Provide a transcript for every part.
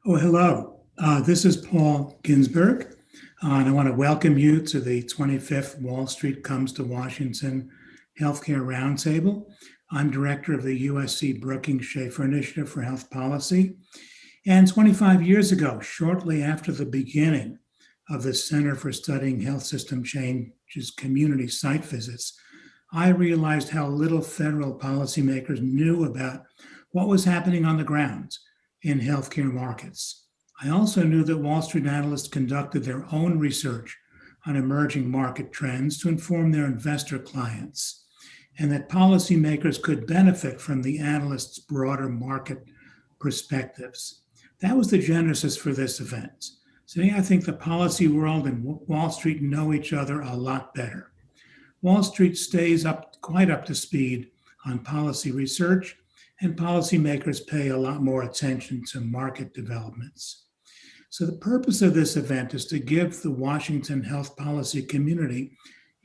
Oh, hello. This is Paul Ginsburg, and I want to welcome you to the 25th Wall Street Comes to Washington Health Care Roundtable. I'm director of the USC-Brookings Schaeffer Initiative for Health Policy. And 25 years ago, shortly after the beginning of the Center for Studying Health System Change's community site visits, I realized how little federal policymakers knew about what was happening on the ground in healthcare markets. I also knew that Wall Street analysts conducted their own research on emerging market trends to inform their investor clients, and that policymakers could benefit from the analysts' broader market perspectives. That was the genesis for this event. Today, I think the policy world and Wall Street know each other a lot better. Wall Street stays quite up to speed on policy research, and policymakers pay a lot more attention to market developments. So the purpose of this event is to give the Washington health policy community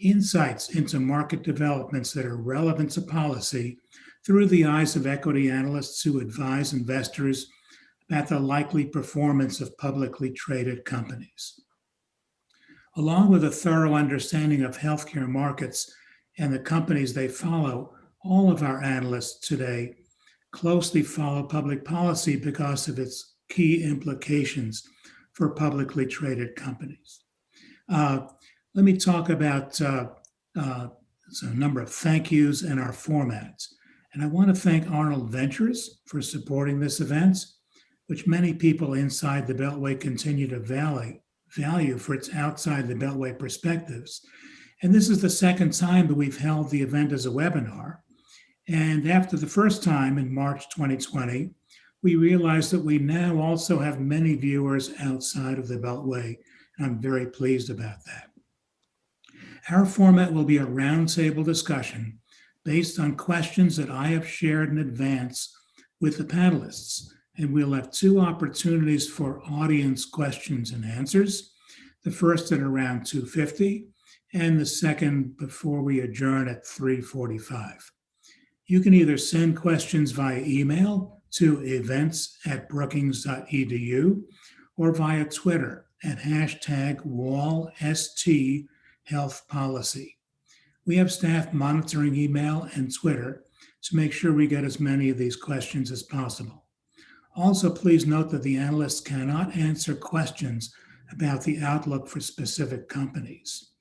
insights into market developments that are relevant to policy through the eyes of equity analysts who advise investors about the likely performance of publicly traded companies. Along with a thorough understanding of healthcare markets and the companies they follow, all of our analysts today closely follow public policy because of its key implications for publicly traded companies. Let me talk about a number of thank yous and our formats. And I want to thank Arnold Ventures for supporting this event, which many people inside the Beltway continue to value for its outside the Beltway perspectives. And this is the second time that we've held the event as a webinar. And after the first time in March 2020, we realized that we now also have many viewers outside of the Beltway. And I'm very pleased about that. Our format will be a roundtable discussion based on questions that I have shared in advance with the panelists. And we'll have two opportunities for audience questions and answers. The first at around 2:50, and the second before we adjourn at 3:45. You can either send questions via email to events@brookings.edu or via Twitter at #WallSTHealthPolicy. We have staff monitoring email and Twitter to make sure we get as many of these questions as possible. Also, please note that the analysts cannot answer questions about the outlook for specific companies.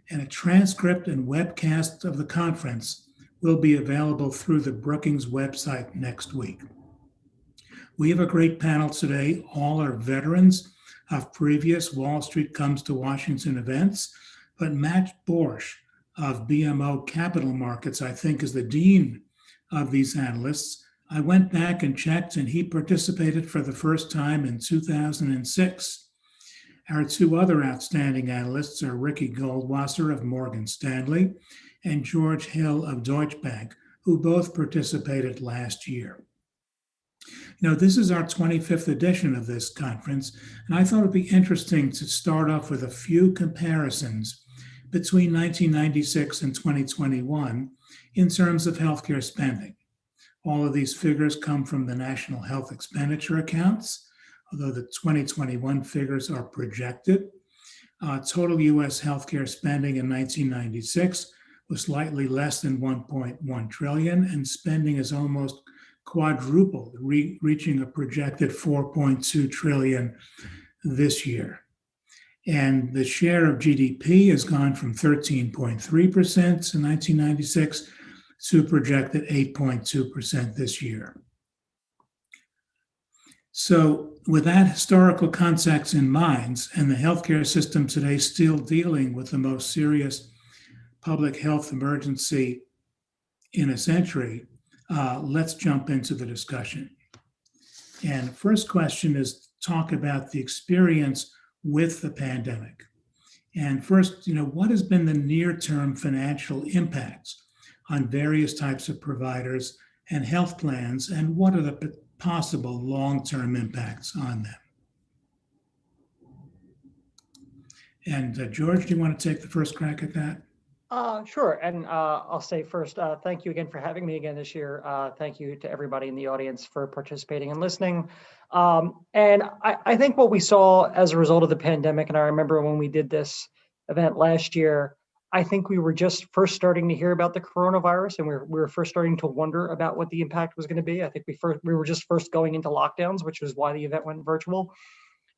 And a transcript and webcast of the conference will be available through the Brookings website next week. We have a great panel today. All are veterans of previous Wall Street Comes to Washington events, but Matt Borsch of BMO Capital Markets, I think, is the dean of these analysts. I went back and checked, and he participated for the first time in 2006. Our two other outstanding analysts are Ricky Goldwasser of Morgan Stanley and George Hill of Deutsche Bank, who both participated last year. This is our 25th edition of this conference, and I thought it'd be interesting to start off with a few comparisons between 1996 and 2021 in terms of healthcare spending. All of these figures come from the National Health Expenditure accounts, although the 2021 figures are projected. Total U.S. healthcare spending in 1996 was slightly less than 1.1 trillion, and spending is almost quadrupled, reaching a projected 4.2 trillion this year. And the share of GDP has gone from 13.3% in 1996 to projected 8.2% this year. So with that historical context in mind, and the healthcare system today still dealing with the most serious public health emergency in a century, let's jump into the discussion. And the first question is talk about the experience with the pandemic. And first, what has been the near-term financial impacts on various types of providers and health plans, and what are the possible long-term impacts on them? And George, do you want to take the first crack at that? Sure. And I'll say first, thank you again for having me again this year. Thank you to everybody in the audience for participating and listening. And I think what we saw as a result of the pandemic, and I remember when we did this event last year, I think we were just first starting to hear about the coronavirus, and we were first starting to wonder about what the impact was going to be. I think we were just first going into lockdowns, which was why the event went virtual.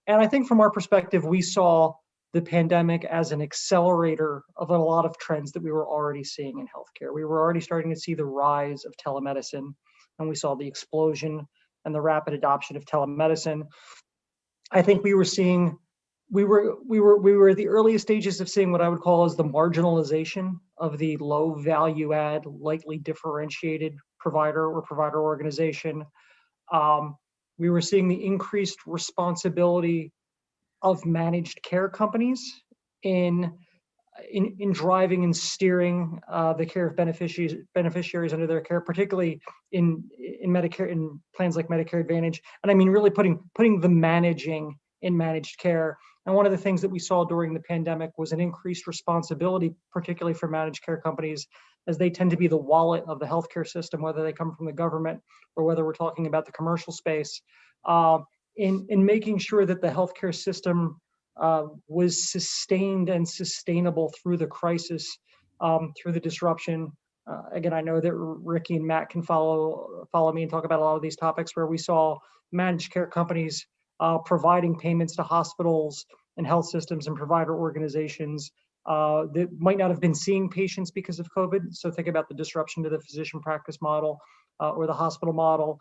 And I think from our perspective, we saw the pandemic as an accelerator of a lot of trends that we were already seeing in healthcare. We were already starting to see the rise of telemedicine, and we saw the explosion and the rapid adoption of telemedicine. I think we were at the earliest stages of seeing what I would call as the marginalization of the low value add, lightly differentiated provider or provider organization. We were seeing the increased responsibility of managed care companies in driving and steering the care of beneficiaries under their care, particularly in Medicare, in plans like Medicare Advantage. And I mean, really putting the managing in managed care. And one of the things that we saw during the pandemic was an increased responsibility, particularly for managed care companies, as they tend to be the wallet of the healthcare system, whether they come from the government or whether we're talking about the commercial space, in making sure that the healthcare system was sustained and sustainable through the crisis, through the disruption. Again, I know that Ricky and Matt can follow me and talk about a lot of these topics where we saw managed care companies providing payments to hospitals and health systems and provider organizations that might not have been seeing patients because of COVID. So think about the disruption to the physician practice model or the hospital model.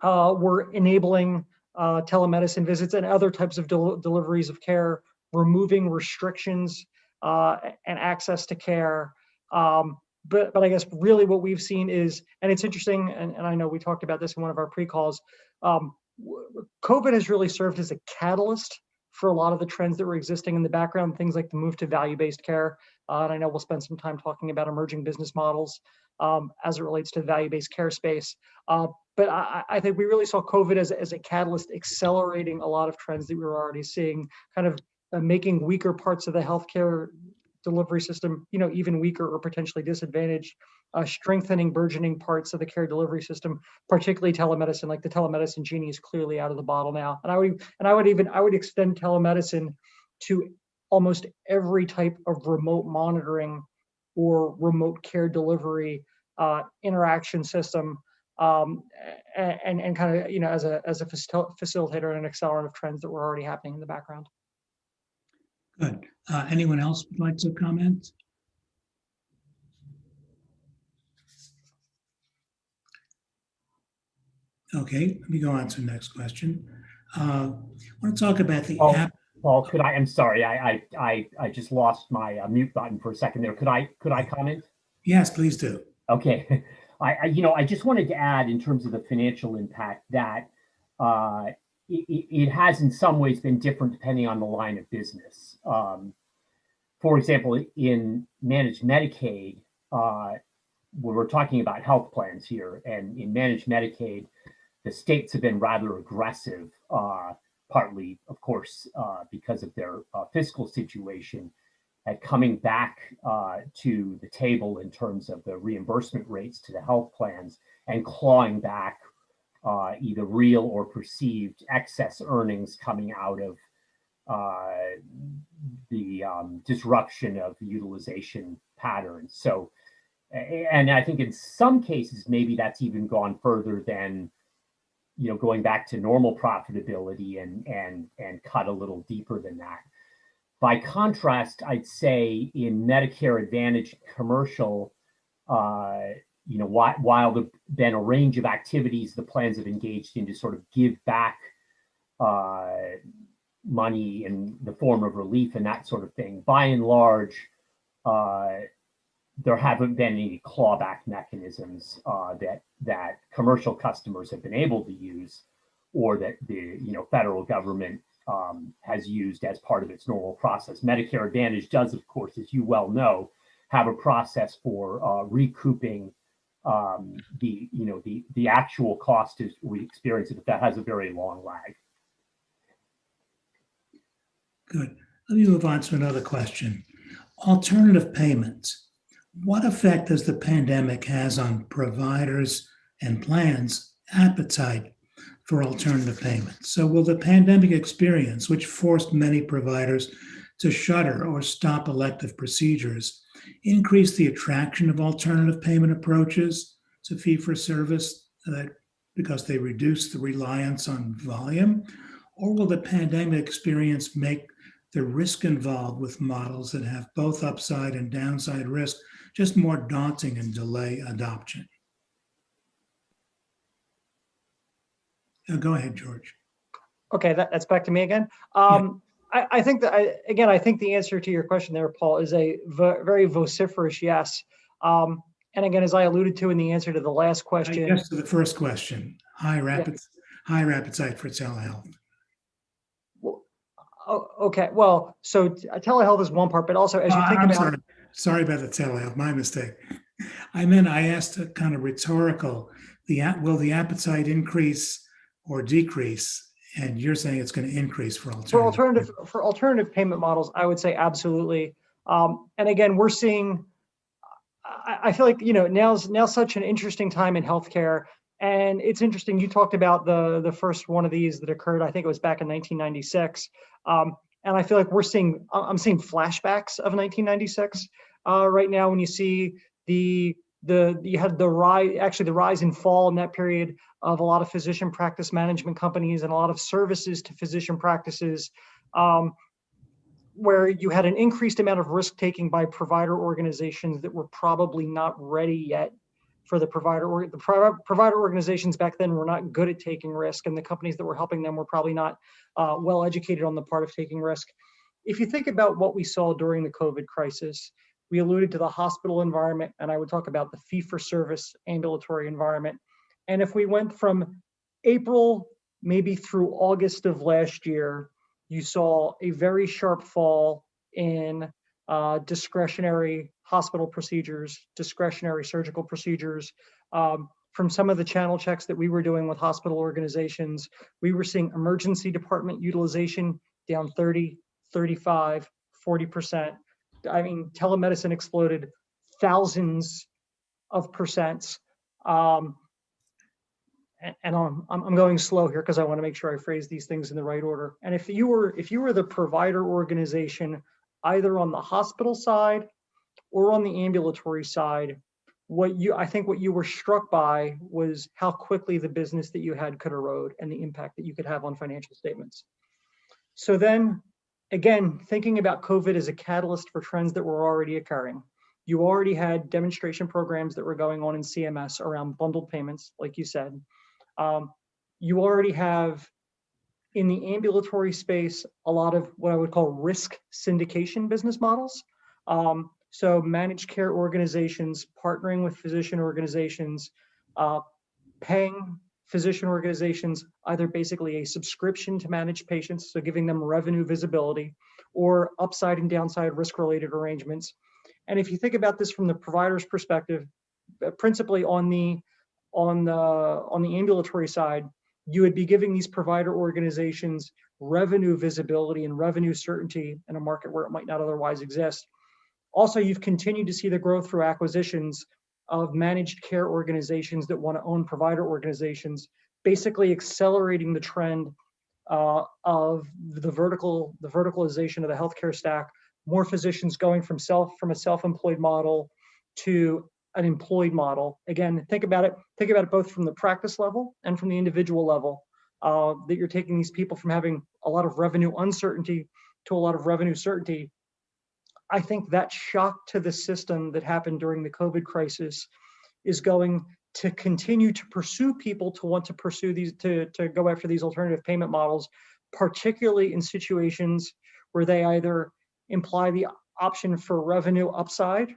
We're enabling telemedicine visits and other types of deliveries of care, removing restrictions and access to care. But I guess really what we've seen is, and it's interesting, and I know we talked about this in one of our pre-calls, COVID has really served as a catalyst for a lot of the trends that were existing in the background, things like the move to value-based care. And I know we'll spend some time talking about emerging business models as it relates to the value-based care space. But I think we really saw COVID as a catalyst accelerating a lot of trends that we were already seeing, kind of making weaker parts of the healthcare delivery system, even weaker or potentially disadvantaged, strengthening burgeoning parts of the care delivery system, particularly telemedicine. Like the telemedicine genie is clearly out of the bottle now, and I would extend telemedicine to almost every type of remote monitoring or remote care delivery interaction system, and kind of as a facilitator and an accelerant of trends that were already happening in the background. Good. Anyone else would like to comment? Okay, let me go on to the next question. I want to talk about the app. Paul, could I? I'm sorry, I just lost my mute button for a second there. Could I comment? Yes, please do. Okay, I just wanted to add in terms of the financial impact that it has in some ways been different depending on the line of business. For example, in managed Medicaid, we're talking about health plans here, and in managed Medicaid, the states have been rather aggressive, partly, of course, because of their fiscal situation, at coming back to the table in terms of the reimbursement rates to the health plans and clawing back either real or perceived excess earnings coming out of the disruption of the utilization patterns. So, and I think in some cases, maybe that's even gone further than, going back to normal profitability and cut a little deeper than that. By contrast, I'd say in Medicare Advantage commercial, while there've been a range of activities the plans have engaged in to sort of give back money in the form of relief and that sort of thing, by and large, there haven't been any clawback mechanisms that commercial customers have been able to use, or that the federal government has used as part of its normal process. Medicare Advantage does, of course, as you well know, have a process for recouping the actual cost as we experience it, but that has a very long lag. Good. Let me move on to another question. Alternative payments. What effect does the pandemic has on providers and plans' appetite for alternative payments? So will the pandemic experience, which forced many providers to shutter or stop elective procedures, increase the attraction of alternative payment approaches to fee-for-service because they reduce the reliance on volume? Or will the pandemic experience make the risk involved with models that have both upside and downside risk just more daunting and delay adoption? Go ahead, George. Okay, that's back to me again. I think that, I think the answer to your question there, Paul, is a very vociferous yes. And again, as I alluded to in the answer to the last question. Yes, to the first question, high appetite for telehealth. Well, okay, well, so telehealth is one part, but also as you think about. Sorry about the telehealth, my mistake. I asked a kind of rhetorical, will the appetite increase or decrease? And you're saying it's going to increase for alternative payment models. I would say absolutely. And again, we're seeing. I feel like now's such an interesting time in healthcare, and it's interesting. You talked about the first one of these that occurred. I think it was back in 1996, and I feel like I'm seeing flashbacks of 1996 right now. When you see you had the rise and fall in that period of a lot of physician practice management companies and a lot of services to physician practices, where you had an increased amount of risk taking by provider organizations that were probably not ready yet for the provider organizations back then were not good at taking risk, and the companies that were helping them were probably not well educated on the part of taking risk. If you think about what we saw during the COVID crisis, we alluded to the hospital environment, and I would talk about the fee-for-service ambulatory environment. And if we went from April maybe through August of last year, you saw a very sharp fall in discretionary hospital procedures, discretionary surgical procedures. From some of the channel checks that we were doing with hospital organizations, we were seeing emergency department utilization down 30, 35, 40%. I mean, telemedicine exploded thousands of percents. And I'm going slow here because I want to make sure I phrase these things in the right order. And if you were the provider organization, either on the hospital side or on the ambulatory side, what you were struck by was how quickly the business that you had could erode and the impact that you could have on financial statements. So then, again, thinking about COVID as a catalyst for trends that were already occurring. You already had demonstration programs that were going on in CMS around bundled payments, like you said. You already have, in the ambulatory space, a lot of what I would call risk syndication business models. So managed care organizations partnering with physician organizations, paying physician organizations either basically a subscription to manage patients, so giving them revenue visibility, or upside and downside risk-related arrangements. And if you think about this from the provider's perspective, principally on the ambulatory side, you would be giving these provider organizations revenue visibility and revenue certainty in a market where it might not otherwise exist. Also, you've continued to see the growth through acquisitions of managed care organizations that want to own provider organizations, basically accelerating the trend of the verticalization of the healthcare stack. More physicians going from a self-employed model to an employed model. Again, think about it both from the practice level and from the individual level, that you're taking these people from having a lot of revenue uncertainty to a lot of revenue certainty. I think that shock to the system that happened during the COVID crisis is going to continue to pursue people to want to pursue these, to go after these alternative payment models, particularly in situations where they either imply the option for revenue upside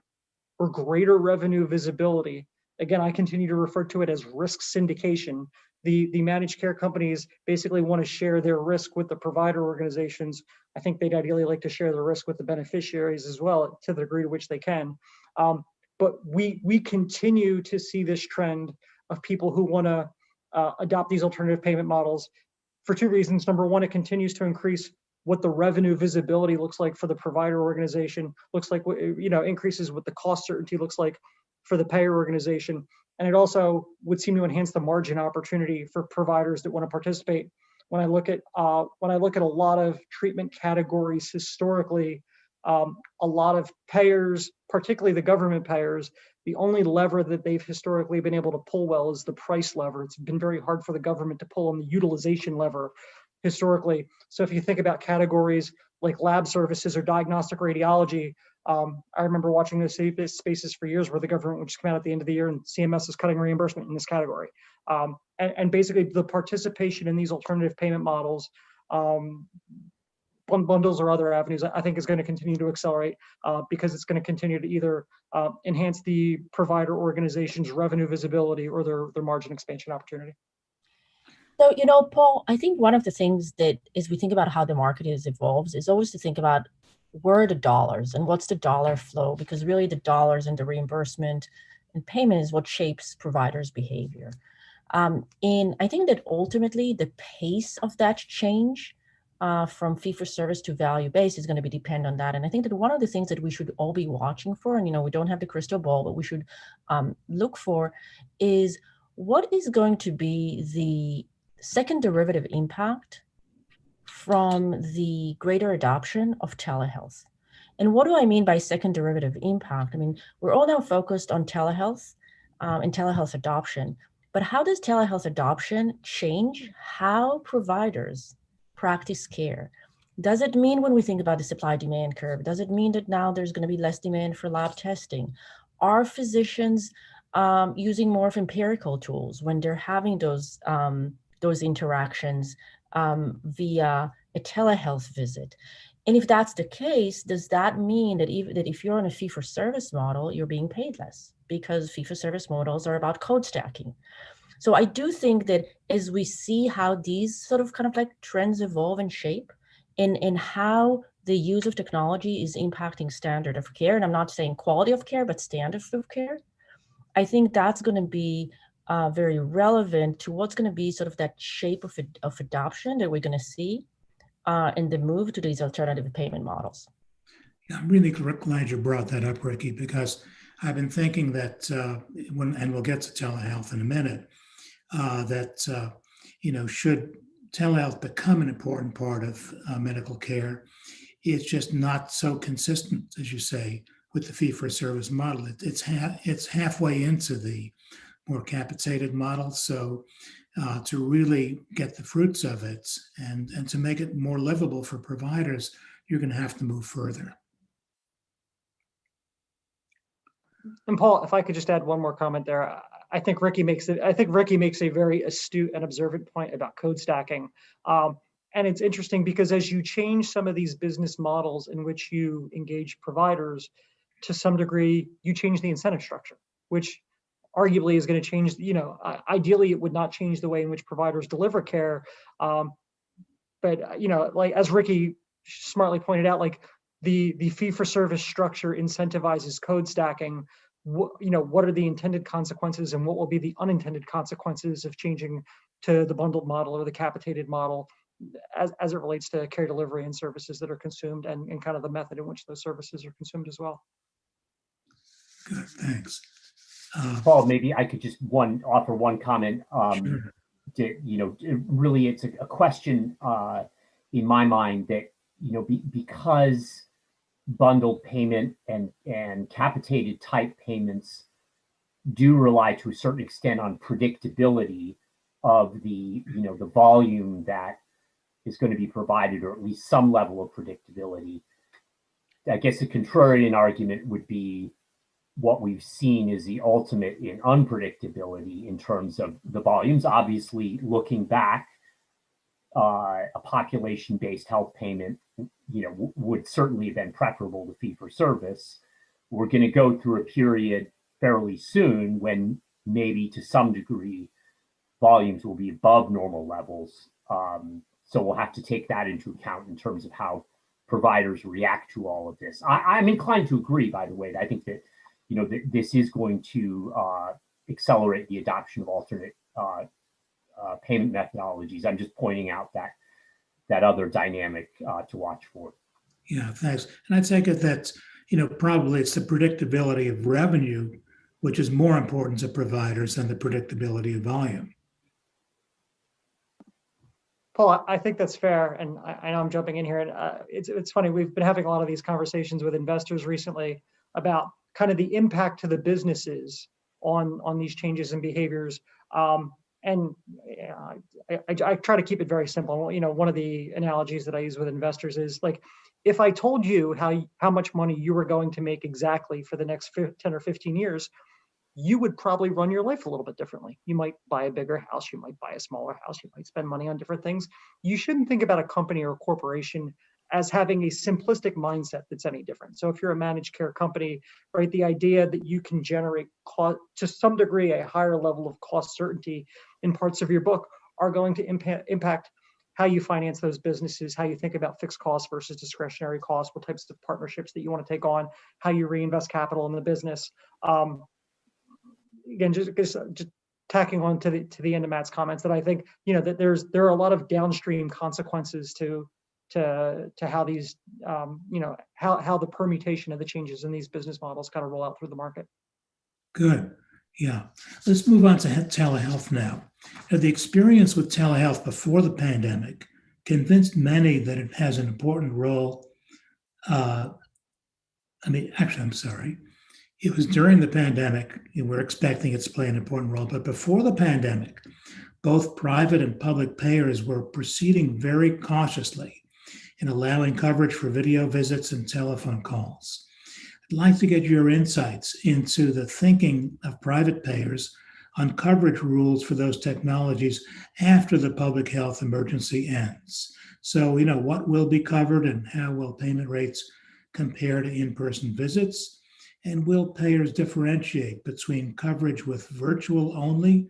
or greater revenue visibility. Again, I continue to refer to it as risk syndication. The managed care companies basically want to share their risk with the provider organizations. I think they'd ideally like to share the risk with the beneficiaries as well, to the degree to which they can. But we continue to see this trend of people who want to adopt these alternative payment models for two reasons. Number one, it continues to increase what the revenue visibility looks like for the provider organization, looks like, increases what the cost certainty looks like for the payer organization. And it also would seem to enhance the margin opportunity for providers that want to participate. When I look at a lot of treatment categories historically, a lot of payers, particularly the government payers, the only lever that they've historically been able to pull well is the price lever. It's been very hard for the government to pull on the utilization lever historically. So if you think about categories like lab services or diagnostic radiology, I remember watching those spaces for years where the government would just come out at the end of the year and CMS is cutting reimbursement in this category. And basically the participation in these alternative payment models, bundles or other avenues, I think is going to continue to accelerate because it's going to continue to either enhance the provider organization's revenue visibility or their margin expansion opportunity. So, Paul, I think one of the things that as we think about how the market has evolved is always to think about where are the dollars and what's the dollar flow, because really the dollars and the reimbursement and payment is what shapes providers' behavior. And I think that ultimately the pace of that change from fee-for-service to value-based is going to be dependent on that. And I think that one of the things that we should all be watching for, and we don't have the crystal ball, but we should look for is what is going to be the second derivative impact from the greater adoption of telehealth. And what do I mean by second derivative impact? I mean, we're all now focused on telehealth and telehealth adoption, but how does telehealth adoption change how providers practice care? Does it mean when we think about the supply-demand curve, does it mean that now there's going to be less demand for lab testing? Are physicians using more of empirical tools when they're having those interactions via a telehealth visit? And if that's the case, does that mean that if you're on a fee-for-service model, you're being paid less? Because fee-for-service models are about code stacking. So I do think that as we see how these sort of kind of like trends evolve and shape and how the use of technology is impacting standard of care, and I'm not saying quality of care, but standard of care, I think that's going to be very relevant to what's going to be sort of that shape of adoption that we're going to see in the move to these alternative payment models. Yeah, I'm really glad you brought that up, Ricky, because I've been thinking that and we'll get to telehealth in a minute, should telehealth become an important part of medical care, it's just not so consistent, as you say, with the fee-for-service model. It's halfway into the more capitated model. So to really get the fruits of it and to make it more livable for providers, you're going to have to move further. And Paul, if I could just add one more comment there, I think Ricky makes a very astute and observant point about code stacking. And it's interesting because as you change some of these business models in which you engage providers, to some degree, you change the incentive structure, which arguably is going to change, ideally it would not change the way in which providers deliver care. But, like as Ricky smartly pointed out, like the fee-for-service structure incentivizes code stacking. What are the intended consequences and what will be the unintended consequences of changing to the bundled model or the capitated model as it relates to care delivery and services that are consumed and kind of the method in which those services are consumed as well. Good, thanks. Paul, maybe I could just offer one comment. Sure. Really, it's a question in my mind that because bundled payment and capitated type payments do rely to a certain extent on predictability of the volume that is going to be provided, or at least some level of predictability. I guess the contrarian argument would be what we've seen is the ultimate in unpredictability in terms of the volumes. Obviously, looking back, a population-based health payment, would certainly have been preferable to fee-for-service. We're going to go through a period fairly soon when maybe to some degree volumes will be above normal levels. So we'll have to take that into account in terms of how providers react to all of this. I'm inclined to agree, by the way. I think that this is going to accelerate the adoption of alternate payment methodologies. I'm just pointing out that that other dynamic to watch for. Yeah, thanks. And I take it that, probably it's the predictability of revenue, which is more important to providers than the predictability of volume. Paul, I think that's fair, and I know I'm jumping in here, and it's funny. We've been having a lot of these conversations with investors recently about kind of the impact to the businesses on these changes in behaviors. And I try to keep it very simple. One of the analogies that I use with investors is like, if I told you how much money you were going to make exactly for the next 10 or 15 years, you would probably run your life a little bit differently. You might buy a bigger house, you might buy a smaller house, you might spend money on different things. You shouldn't think about a company or a corporation as having a simplistic mindset that's any different. So if you're a managed care company, right, the idea that you can generate cost, to some degree, a higher level of cost certainty in parts of your book are going to impact how you finance those businesses, how you think about fixed costs versus discretionary costs, what types of partnerships that you want to take on, how you reinvest capital in the business. Again, just tacking on to the end of Matt's comments, that I think that there are a lot of downstream consequences to how these how the permutation of the changes in these business models kind of roll out through the market. Good. Yeah. Let's move on to telehealth now. The experience with telehealth before the pandemic convinced many that it has an important role. I'm sorry. It was during the pandemic, we're expecting it to play an important role, but before the pandemic, both private and public payers were proceeding very cautiously in allowing coverage for video visits and telephone calls. I'd like to get your insights into the thinking of private payers on coverage rules for those technologies after the public health emergency ends. So, what will be covered and how will payment rates compare to in-person visits? And will payers differentiate between coverage with virtual-only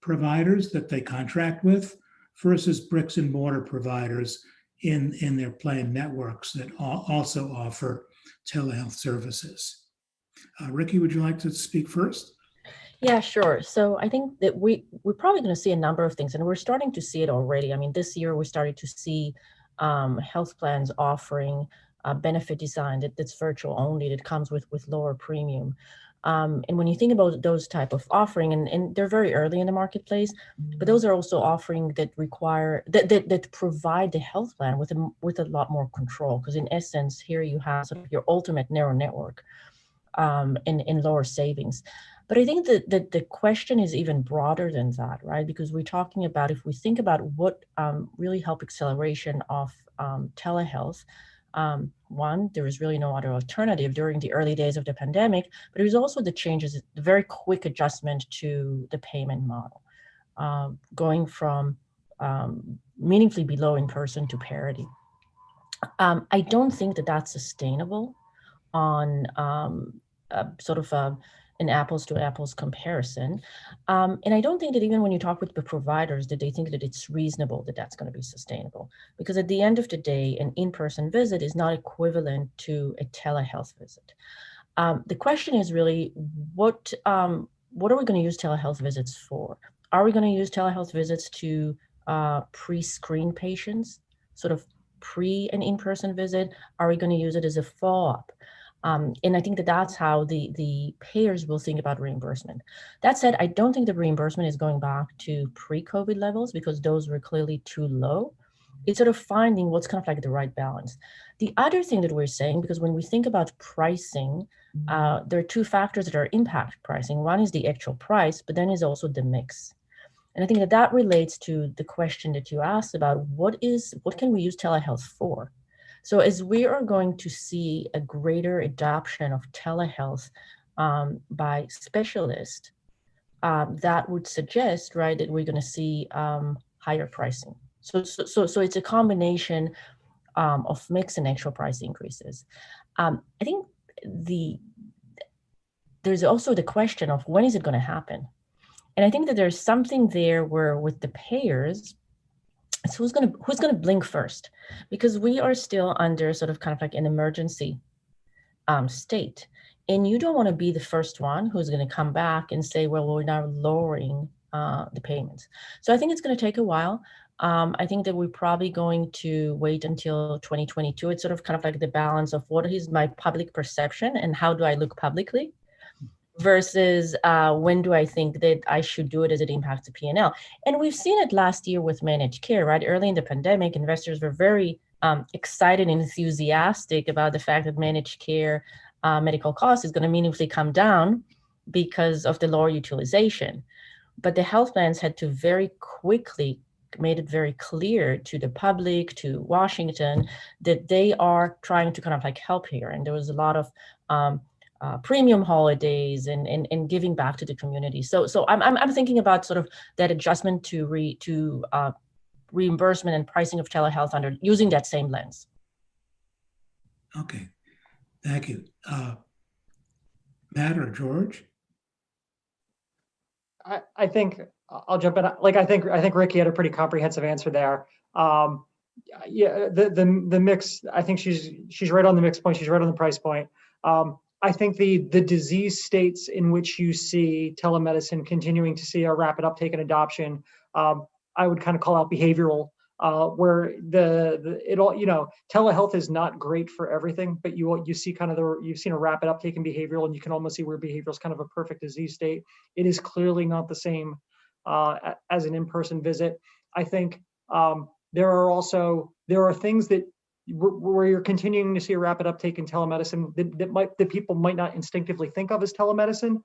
providers that they contract with versus bricks and mortar providers in their planned networks that also offer telehealth services? Ricky, would you like to speak first? Yeah, sure. So I think that we're probably going to see a number of things, and we're starting to see it already. I mean, this year we started to see health plans offering benefit design that's virtual only, that comes with lower premium. And when you think about those type of offering, and they're very early in the marketplace, but those are also offering that require that provide the health plan with a lot more control. Because in essence, here you have sort of your ultimate narrow network and lower savings. But I think that the question is even broader than that, right? Because we're talking about, if we think about what really help acceleration of telehealth. One, there was really no other alternative during the early days of the pandemic, but it was also the changes, the very quick adjustment to the payment model, going from meaningfully below in person to parity. I don't think that that's sustainable on sort of an apples to apples comparison. And I don't think that even when you talk with the providers, that they think that it's reasonable that that's going to be sustainable. Because at the end of the day, an in-person visit is not equivalent to a telehealth visit. The question is really, what are we going to use telehealth visits for? Are we going to use telehealth visits to pre-screen patients, sort of pre an in-person visit? Are we going to use it as a follow-up? And I think that that's how the payers will think about reimbursement. That said, I don't think the reimbursement is going back to pre-COVID levels, because those were clearly too low. It's sort of finding what's kind of like the right balance. The other thing that we're saying, because when we think about pricing, there are two factors that are impact pricing. One is the actual price, but then is also the mix. And I think that that relates to the question that you asked about what can we use telehealth for? So as we are going to see a greater adoption of telehealth by specialists, that would suggest, right, that we're going to see higher pricing. So it's a combination of mix and actual price increases. I think there's also the question of when is it going to happen? And I think that there's something there where with the payers, so who's going to blink first? Because we are still under sort of kind of like an emergency state. And you don't want to be the first one who's going to come back and say, well, we're now lowering the payments. So I think it's going to take a while. I think that we're probably going to wait until 2022. It's sort of kind of like the balance of what is my public perception and how do I look publicly versus when do I think that I should do it as it impacts the P&L. And we've seen it last year with managed care, right? Early in the pandemic, investors were very excited and enthusiastic about the fact that managed care medical cost is going to meaningfully come down because of the lower utilization. But the health plans had to very quickly made it very clear to the public, to Washington, that they are trying to kind of like help here. And there was a lot of premium holidays and giving back to the community. So I'm thinking about sort of that adjustment to reimbursement and pricing of telehealth under using that same lens. Okay, thank you. Matt or George? I think I'll jump in. Like I think Ricky had a pretty comprehensive answer there. Yeah, the mix. I think she's right on the mix point. She's right on the price point. I think the disease states in which you see telemedicine continuing to see a rapid uptake and adoption, I would kind of call out behavioral, where it all, telehealth is not great for everything, but you see kind of you've seen a rapid uptake in behavioral, and you can almost see where behavioral is kind of a perfect disease state. It is clearly not the same as an in-person visit. I think there are things that where you're continuing to see a rapid uptake in telemedicine that people might not instinctively think of as telemedicine.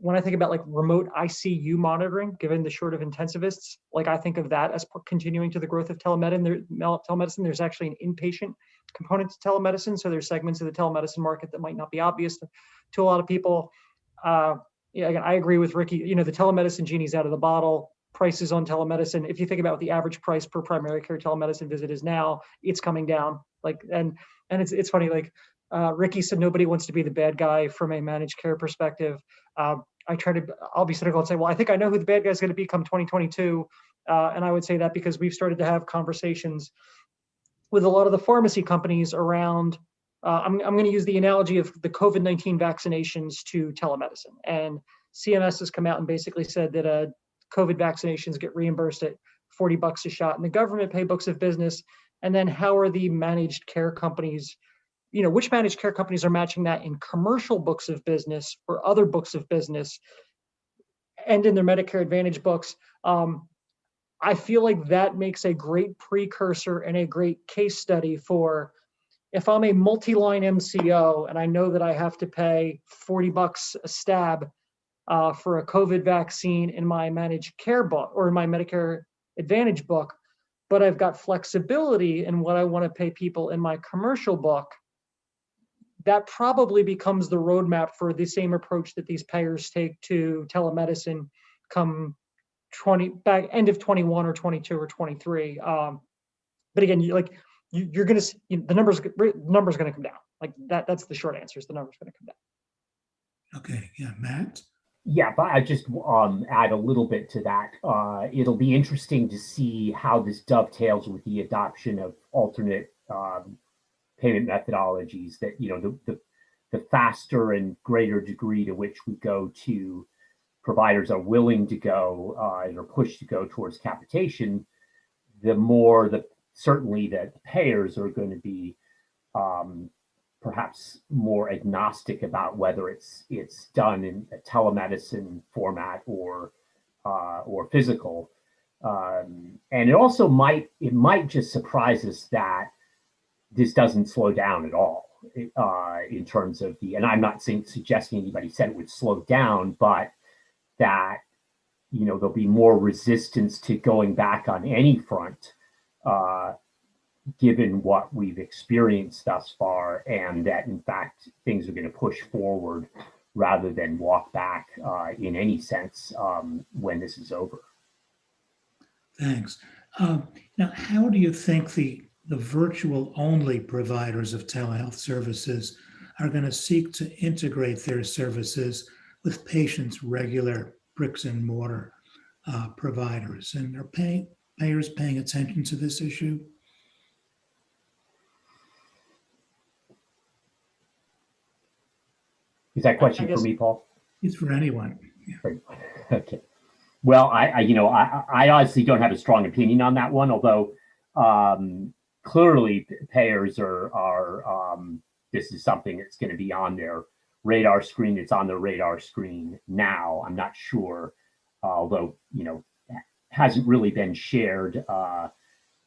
When I think about like remote ICU monitoring, given the shortage of intensivists, like I think of that as continuing to the growth of telemedicine. There's actually an inpatient component to telemedicine. So there's segments of the telemedicine market that might not be obvious to a lot of people. Again, I agree with Ricky, the telemedicine genie's out of the bottle. Prices on telemedicine, if you think about what the average price per primary care telemedicine visit is now, it's coming down. And it's funny, Ricky said nobody wants to be the bad guy from a managed care perspective. I'll be cynical and say, well, I think I know who the bad guy is going to be come 2022. And I would say that because we've started to have conversations with a lot of the pharmacy companies around, I'm going to use the analogy of the COVID-19 vaccinations to telemedicine. And CMS has come out and basically said that COVID vaccinations get reimbursed at $40 a shot in the government pay books of business. And then how are the managed care companies, which managed care companies are matching that in commercial books of business or other books of business and in their Medicare Advantage books? I feel like that makes a great precursor and a great case study for if I'm a multi-line MCO and I know that I have to pay $40 a stab for a COVID vaccine in my managed care book or in my Medicare Advantage book, but I've got flexibility in what I want to pay people in my commercial book, that probably becomes the roadmap for the same approach that these payers take to telemedicine come end of 21 or 22 or 23. But again, you're going to see the numbers going to come down. Like that's the short answer is the numbers going to come down. Okay, yeah, Matt? Yeah, but I just add a little bit to that. It'll be interesting to see how this dovetails with the adoption of alternate payment methodologies. That the faster and greater degree to which we go to providers are willing to go and are pushed to go towards capitation, the more certainly that the payers are going to be perhaps more agnostic about whether it's done in a telemedicine format or physical, and it also might just surprise us that this doesn't slow down at all in terms of and I'm not suggesting anybody said it would slow down, but that there'll be more resistance to going back on any front. Given what we've experienced thus far, and that in fact things are going to push forward rather than walk back in any sense when this is over. Thanks. Now, how do you think the virtual only providers of telehealth services are going to seek to integrate their services with patients' regular bricks and mortar providers? And are payers paying attention to this issue? Is that question for me, Paul? It's for anyone. Yeah. Okay. Well, I honestly don't have a strong opinion on that one, although clearly payers are this is something that's going to be on their radar screen. It's on their radar screen now. I'm not sure, although, hasn't really been shared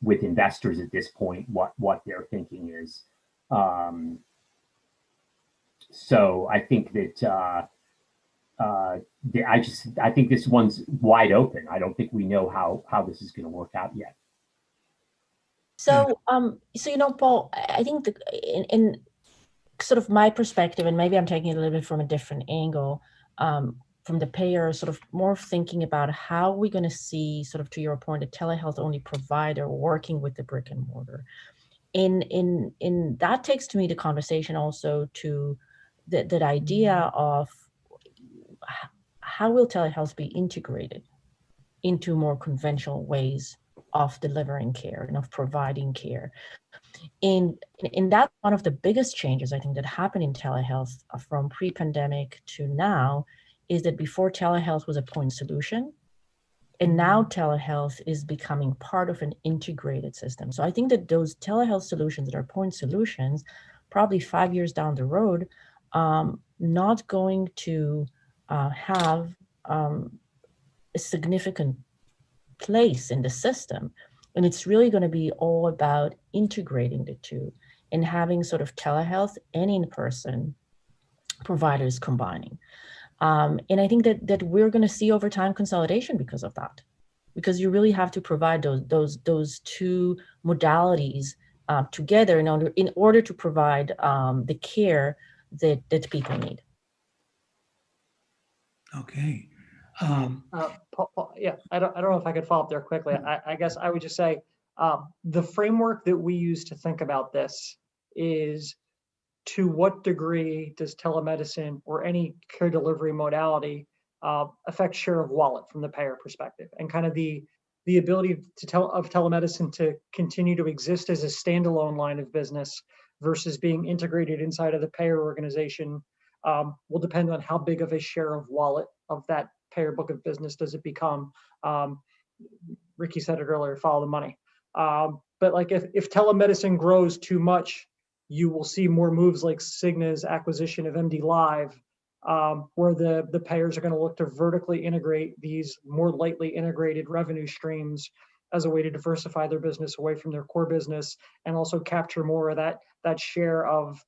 with investors at this point what their thinking is. So I think that I think this one's wide open. I don't think we know how this is going to work out yet. So, Paul, I think in sort of my perspective, and maybe I'm taking it a little bit from a different angle, from the payer, sort of more thinking about how we're going to see, sort of to your point, a telehealth only provider working with the brick and mortar. In that takes to me the conversation also to that idea of how will telehealth be integrated into more conventional ways of delivering care and of providing care. And that's one of the biggest changes I think that happened in telehealth from pre-pandemic to now, is that before telehealth was a point solution, and now telehealth is becoming part of an integrated system. So I think that those telehealth solutions that are point solutions, probably 5 years down the road, not going to have a significant place in the system. And it's really going to be all about integrating the two and having sort of telehealth and in-person providers combining. And I think that we're going to see over time consolidation because of that, because you really have to provide those two modalities together in order to provide the care that people need. Okay. Paul, yeah, I don't know if I could follow up there quickly. I guess I would just say the framework that we use to think about this is, to what degree does telemedicine or any care delivery modality affect share of wallet from the payer perspective, and kind of the ability of telemedicine to continue to exist as a standalone line of business versus being integrated inside of the payer organization will depend on how big of a share of wallet of that payer book of business does it become. Ricky said it earlier, follow the money. But like if telemedicine grows too much, you will see more moves like Cigna's acquisition of MD Live, where the payers are going to look to vertically integrate these more lightly integrated revenue streams as a way to diversify their business away from their core business, and also capture more of that share of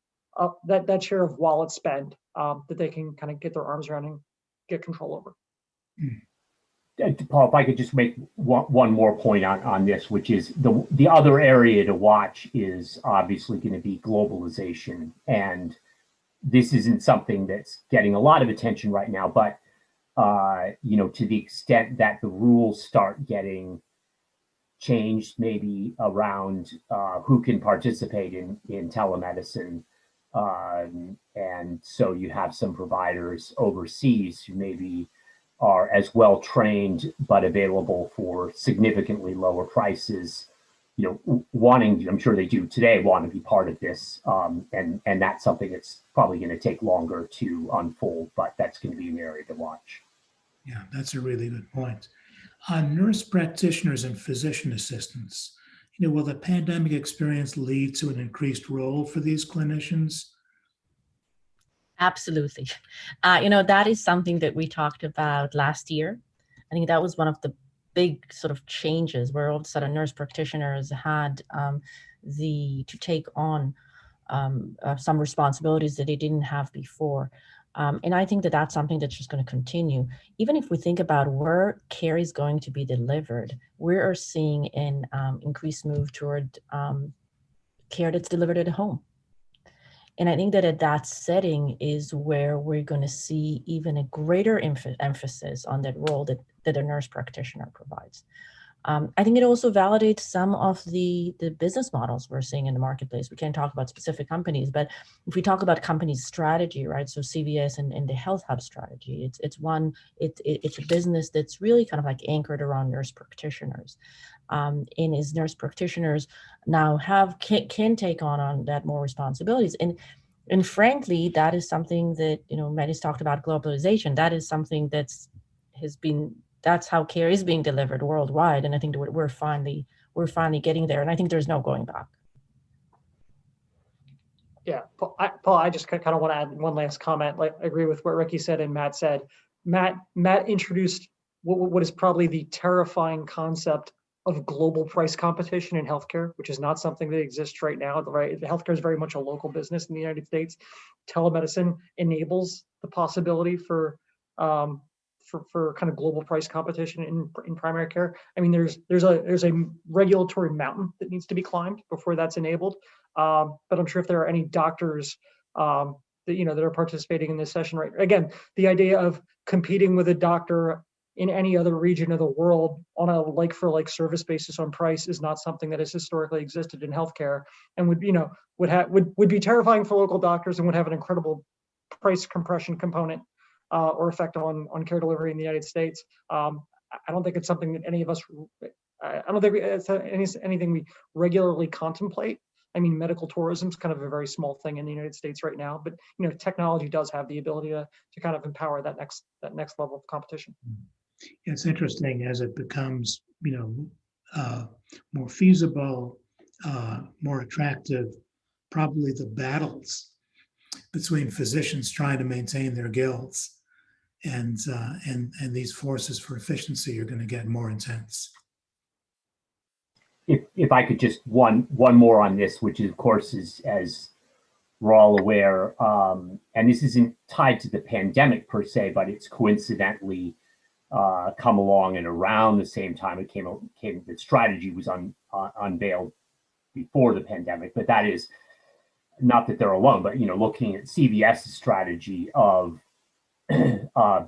that share of wallet spend that they can kind of get their arms around and get control over. Paul, if I could just make one more point on this, which is the other area to watch is obviously going to be globalization. And this isn't something that's getting a lot of attention right now, but to the extent that the rules start getting changed, maybe around who can participate in telemedicine. And so you have some providers overseas who maybe are as well trained but available for significantly lower prices, wanting, I'm sure they do today, want to be part of this. And that's something that's probably going to take longer to unfold, but that's going to be an area to watch. Yeah, that's a really good point. Nurse practitioners and physician assistants, will the pandemic experience lead to an increased role for these clinicians? Absolutely. That is something that we talked about last year. I think that was one of the big sort of changes where all of a sudden nurse practitioners had to take on some responsibilities that they didn't have before. And I think that that's something that's just going to continue. Even if we think about where care is going to be delivered, we are seeing an increased move toward care that's delivered at home. And I think that at that setting is where we're going to see even a greater emphasis on that role that a nurse practitioner provides. I think it also validates some of the business models we're seeing in the marketplace. We can't talk about specific companies, but if we talk about companies' strategy, right? So CVS and the Health Hub strategy, it's a business that's really kind of like anchored around nurse practitioners. And as nurse practitioners now can take on that more responsibilities. And frankly, that is something that, Maddie's talked about globalization. That is something has been that's how care is being delivered worldwide. And I think that we're finally getting there. And I think there's no going back. Yeah, Paul, I just kind of want to add one last comment. Like, I agree with what Ricky said and Matt said. Matt introduced what is probably the terrifying concept of global price competition in healthcare, which is not something that exists right now. Right, healthcare is very much a local business in the United States. Telemedicine enables the possibility for kind of global price competition in primary care. I mean, there's a regulatory mountain that needs to be climbed before that's enabled. But I'm sure if there are any doctors that are participating in this session, right? Again, the idea of competing with a doctor in any other region of the world on a like-for-like service basis on price is not something that has historically existed in healthcare, and would be terrifying for local doctors and would have an incredible price compression component or effect on care delivery in the United States. I don't think it's something that any of us. I don't think it's anything we regularly contemplate. I mean, medical tourism is kind of a very small thing in the United States right now, but technology does have the ability to kind of empower that next level of competition. It's interesting as it becomes, more feasible, more attractive. Probably the battles between physicians trying to maintain their guilds and these forces for efficiency are going to get more intense. If I could just one more on this, which of course is, as we're all aware, and this isn't tied to the pandemic per se, but it's coincidentally come along and around the same time it came. The strategy was unveiled before the pandemic, but that is not that they're alone. But looking at CVS's strategy of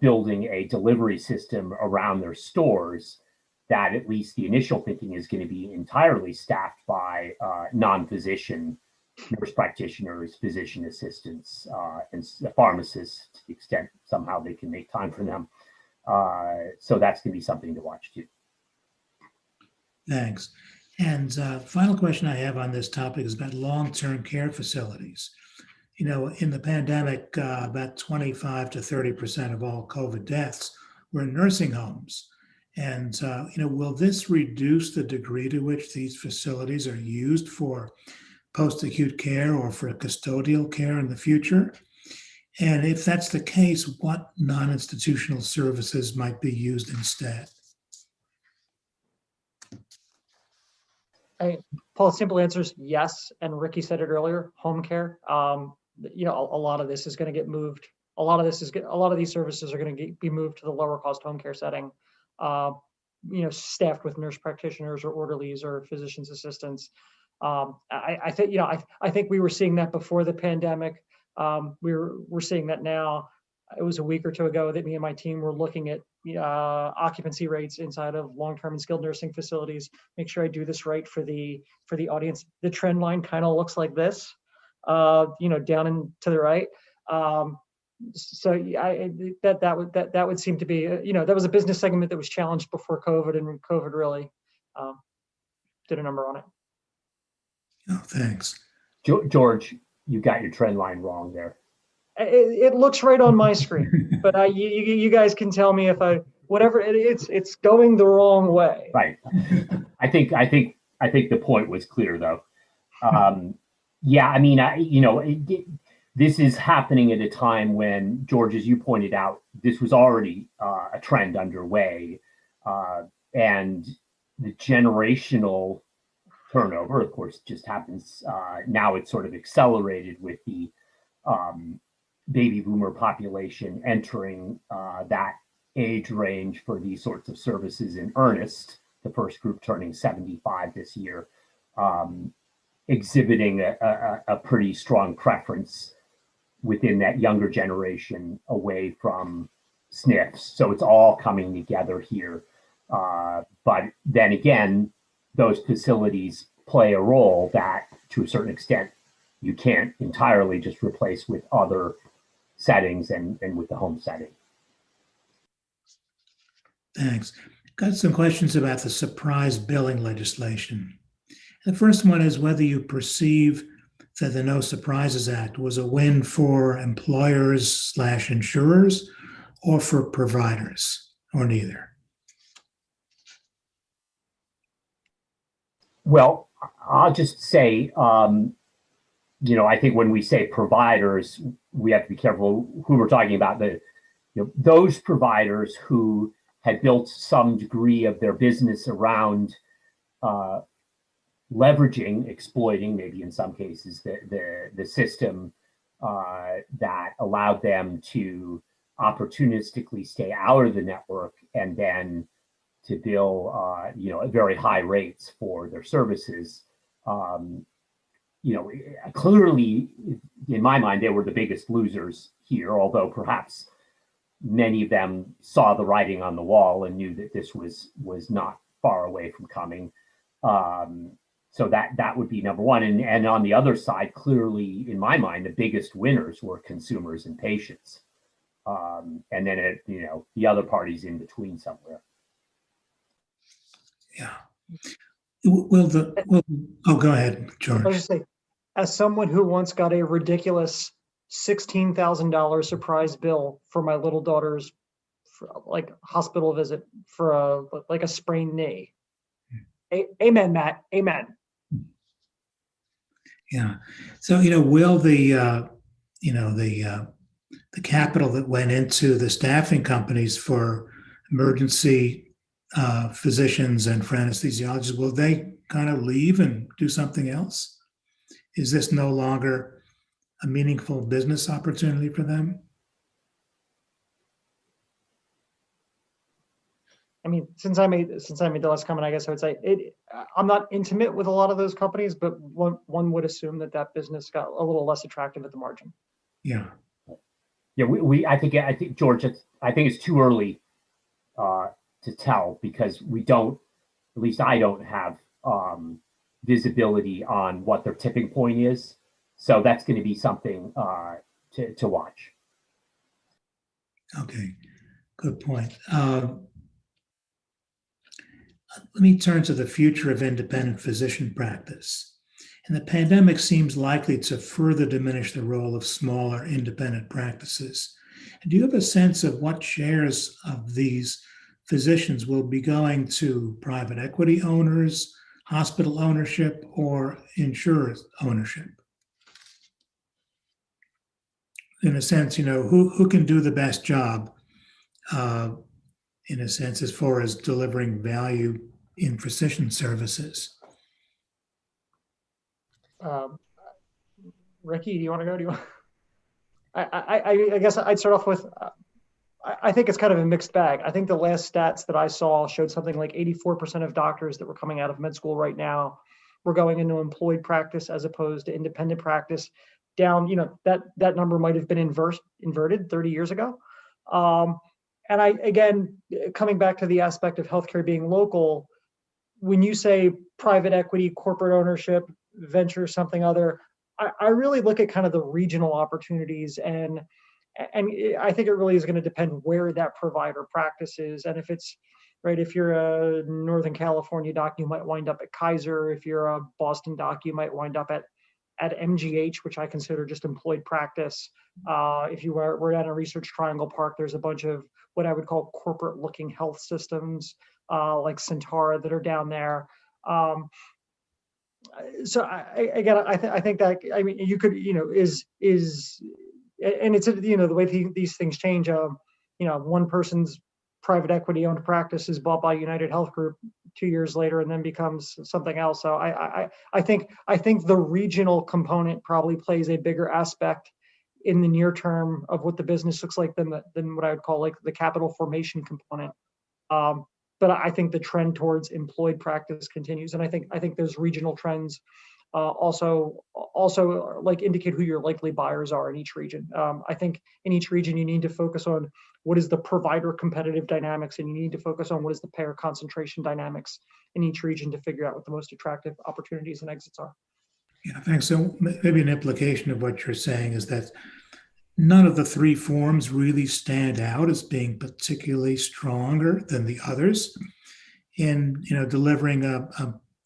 building a delivery system around their stores, that at least the initial thinking is going to be entirely staffed by non-physician nurse practitioners, physician assistants, and pharmacists, to the extent somehow they can make time for them. So that's going to be something to watch too. Thanks. And final question I have on this topic is about long-term care facilities. In the pandemic, about 25 to 30% of all COVID deaths were in nursing homes. And, will this reduce the degree to which these facilities are used for post-acute care or for custodial care in the future? And if that's the case, what non-institutional services might be used instead? Paul, simple answer is yes. And Ricky said it earlier, home care. A lot of this is going to get moved. A lot of these services are going to be moved to the lower cost home care setting. Staffed with nurse practitioners or orderlies or physician's assistants. I think we were seeing that before the pandemic. We're seeing that now. It was a week or two ago that me and my team were looking at occupancy rates inside of long-term and skilled nursing facilities. Make sure I do this right for the audience. The trend line kind of looks like this, down and to the right. So that would seem to be, that was a business segment that was challenged before COVID, and COVID really did a number on it. Oh, thanks. George, you got your trend line wrong there. It looks right on my screen, but you guys can tell me if it's going the wrong way. Right. I think the point was clear though. Yeah, I mean, this is happening at a time when, George, as you pointed out, this was already a trend underway, and the generational turnover, of course, just happens now. It's sort of accelerated with the baby boomer population entering that age range for these sorts of services in earnest. The first group turning 75 this year, exhibiting a pretty strong preference within that younger generation away from SNFs. So it's all coming together here. But then again, those facilities play a role that, to a certain extent, you can't entirely just replace with other settings and with the home setting. Thanks. Got some questions about the surprise billing legislation. The first one is whether you perceive that the No Surprises Act was a win for employers/insurers or for providers, or neither. Well, I'll just say, I think when we say providers, we have to be careful who we're talking about. Those providers who had built some degree of their business around leveraging, exploiting, maybe in some cases, the system that allowed them to opportunistically stay out of the network and then to bill, at very high rates for their services. Clearly, in my mind, they were the biggest losers here, although perhaps many of them saw the writing on the wall and knew that this was not far away from coming. So that would be number one. And on the other side, clearly, in my mind, the biggest winners were consumers and patients. And then, the other parties in between somewhere. Yeah. Go ahead, George. I was just saying, as someone who once got a ridiculous $16,000 surprise bill for my little daughter's hospital visit for a sprained knee. Amen, Matt. Amen. Yeah. So, will the capital that went into the staffing companies for emergency physicians and for anesthesiologists, will they kind of leave and do something else? Is this no longer a meaningful business opportunity for them? I mean, since I made the last comment, I guess I would say I'm not intimate with a lot of those companies, but one would assume that business got a little less attractive at the margin. Yeah. Yeah, I think George, I think it's too early to tell because we don't, at least I don't have visibility on what their tipping point is. So that's going to be something to watch. Okay, good point. Let me turn to the future of independent physician practice. And the pandemic seems likely to further diminish the role of smaller independent practices. Do you have a sense of what shares of these physicians will be going to private equity owners, hospital ownership, or insurers ownership? In a sense, who can do the best job, in a sense, as far as delivering value in physician services? Ricky, do you want to go? Do you want? I guess I'd start off with, I think it's kind of a mixed bag. I think the last stats that I saw showed something like 84% of doctors that were coming out of med school right now were going into employed practice as opposed to independent practice. Down, that number might have been inverted 30 years ago. And again, coming back to the aspect of healthcare being local, when you say private equity, corporate ownership, venture, something other, I really look at kind of the regional opportunities, and I think it really is going to depend where that provider practices. And if it's right, if you're a Northern California doc, you might wind up at Kaiser. If you're a Boston doc, you might wind up at MGH, which I consider just employed practice. If you were down in Research Triangle Park, there's a bunch of what I would call corporate-looking health systems like Centara that are down there. So I think that, I mean, you could, and it's, the way these things change. One person's private equity owned practice is bought by United Health Group 2 years later and then becomes something else. So I think the regional component probably plays a bigger aspect in the near term of what the business looks like than what I would call like the capital formation component. But I think the trend towards employed practice continues, and I think those regional trends also like indicate who your likely buyers are in each region. I think in each region you need to focus on what is the provider competitive dynamics, and you need to focus on what is the payer concentration dynamics in each region to figure out what the most attractive opportunities and exits are. Yeah, thanks. So maybe an implication of what you're saying is that none of the three forms really stand out as being particularly stronger than the others in delivering a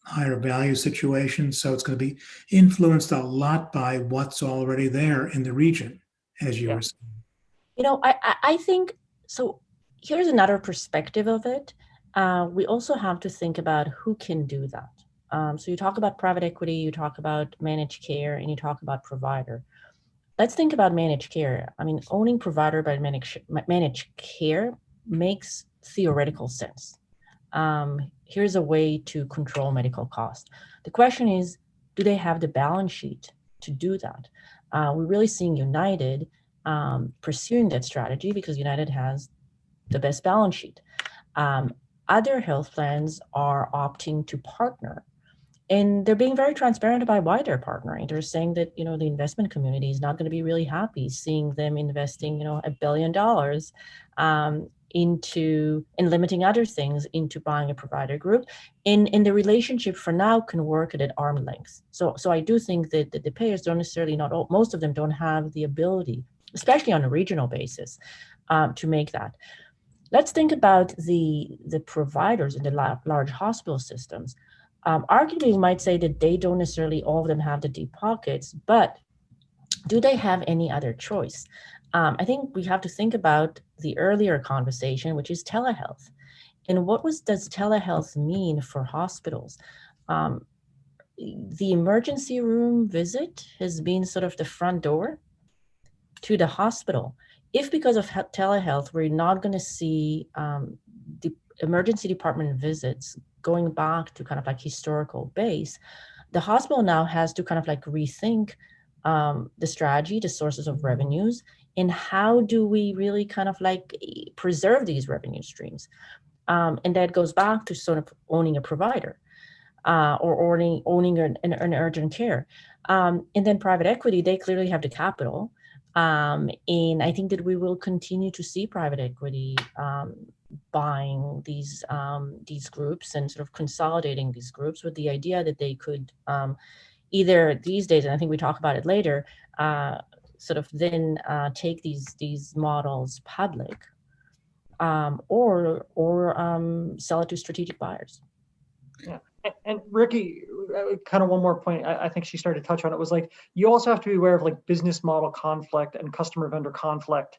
higher value situation. So it's going to be influenced a lot by what's already there in the region, as you were saying. I think so. Here's another perspective of it. We also have to think about who can do that. So you talk about private equity, you talk about managed care, and you talk about provider. Let's think about managed care. I mean, owning provider by managed care makes theoretical sense. Here's a way to control medical costs. The question is, do they have the balance sheet to do that? We're really seeing United pursuing that strategy because United has the best balance sheet. Other health plans are opting to partner. And they're being very transparent about why they're partnering. They're saying that, the investment community is not going to be really happy seeing them investing, $1 billion into and limiting other things into buying a provider group. And the relationship for now can work at arm's length. So I do think that the payers don't necessarily, most of them don't have the ability, especially on a regional basis, to make that. Let's think about the providers in the large hospital systems. Arguably, we might say that they don't necessarily, all of them have the deep pockets, but do they have any other choice? I think we have to think about the earlier conversation, which is telehealth. And does telehealth mean for hospitals? The emergency room visit has been sort of the front door to the hospital. If because of telehealth, we're not going to see the emergency department visits going back to kind of like historical base, the hospital now has to kind of like rethink the strategy, the sources of revenues, and how do we really kind of like preserve these revenue streams? And that goes back to sort of owning a provider or owning an urgent care. And then private equity, they clearly have the capital. And I think that we will continue to see private equity buying these groups and sort of consolidating these groups with the idea that they could either these days, and I think we talk about it later, sort of then take these models public or sell it to strategic buyers. Yeah. And Ricky, kind of one more point, I think she started to touch on it, was like, you also have to be aware of like business model conflict and customer vendor conflict.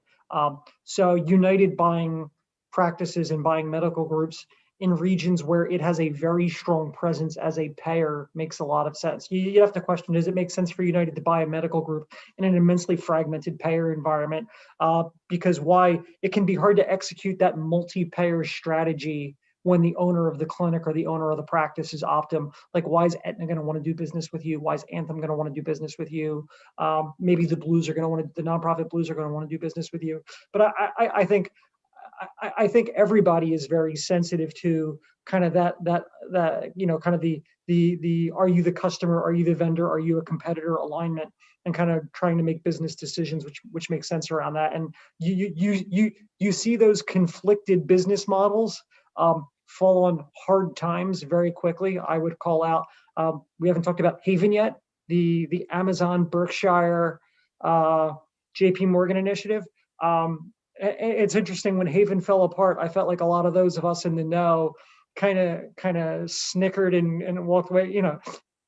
So United buying practices and buying medical groups in regions where it has a very strong presence as a payer makes a lot of sense. You have to question, does it make sense for United to buy a medical group in an immensely fragmented payer environment? Because it can be hard to execute that multi-payer strategy when the owner of the clinic or the owner of the practice is Optum. Like, why is Aetna going to want to do business with you? Why is Anthem going to want to do business with you? Maybe the Blues are going to want to, the nonprofit Blues are going to want to do business with you. But I think everybody is very sensitive to kind of that kind of the are you the customer, are you the vendor, are you a competitor alignment, and kind of trying to make business decisions which make sense around that. And you see those conflicted business models fall on hard times very quickly. I would call out, we haven't talked about Haven yet, the Amazon Berkshire JP Morgan initiative. It's interesting, when Haven fell apart, I felt like a lot of those of us in the know kind of snickered and walked away.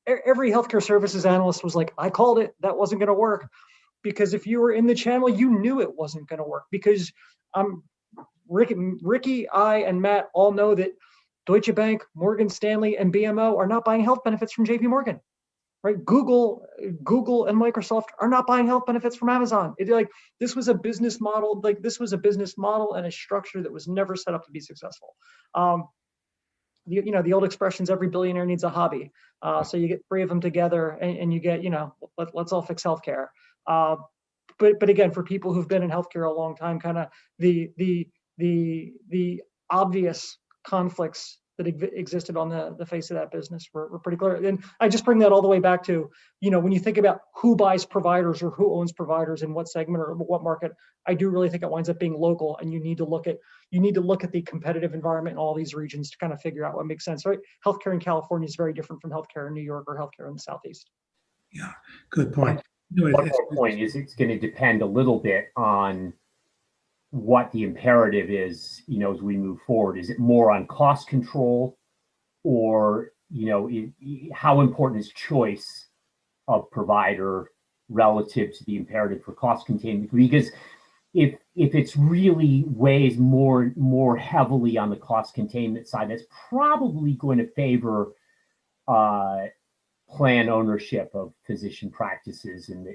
Every healthcare services analyst was like, I called it, that wasn't going to work. Because if you were in the channel, you knew it wasn't going to work. Because Ricky, I, and Matt all know that Deutsche Bank, Morgan Stanley, and BMO are not buying health benefits from JP Morgan. Right? Google and Microsoft are not buying health benefits from Amazon. This was a business model. And a structure that was never set up to be successful. The old expressions, every billionaire needs a hobby. So you get 3 of them together and you get, let's all fix healthcare. But again, for people who've been in healthcare a long time, kind of the obvious conflicts that existed on the face of that business were pretty clear. And I just bring that all the way back to, when you think about who buys providers or who owns providers in what segment or what market, I do really think it winds up being local. And you need to look at the competitive environment in all these regions to kind of figure out what makes sense, right? Healthcare in California is very different from healthcare in New York or healthcare in the Southeast. Yeah, good point. One more point is it's going to depend a little bit on what the imperative is, as we move forward. Is it more on cost control, or, how important is choice of provider relative to the imperative for cost containment? Because if it's really weighs more heavily on the cost containment side, that's probably going to favor plan ownership of physician practices, and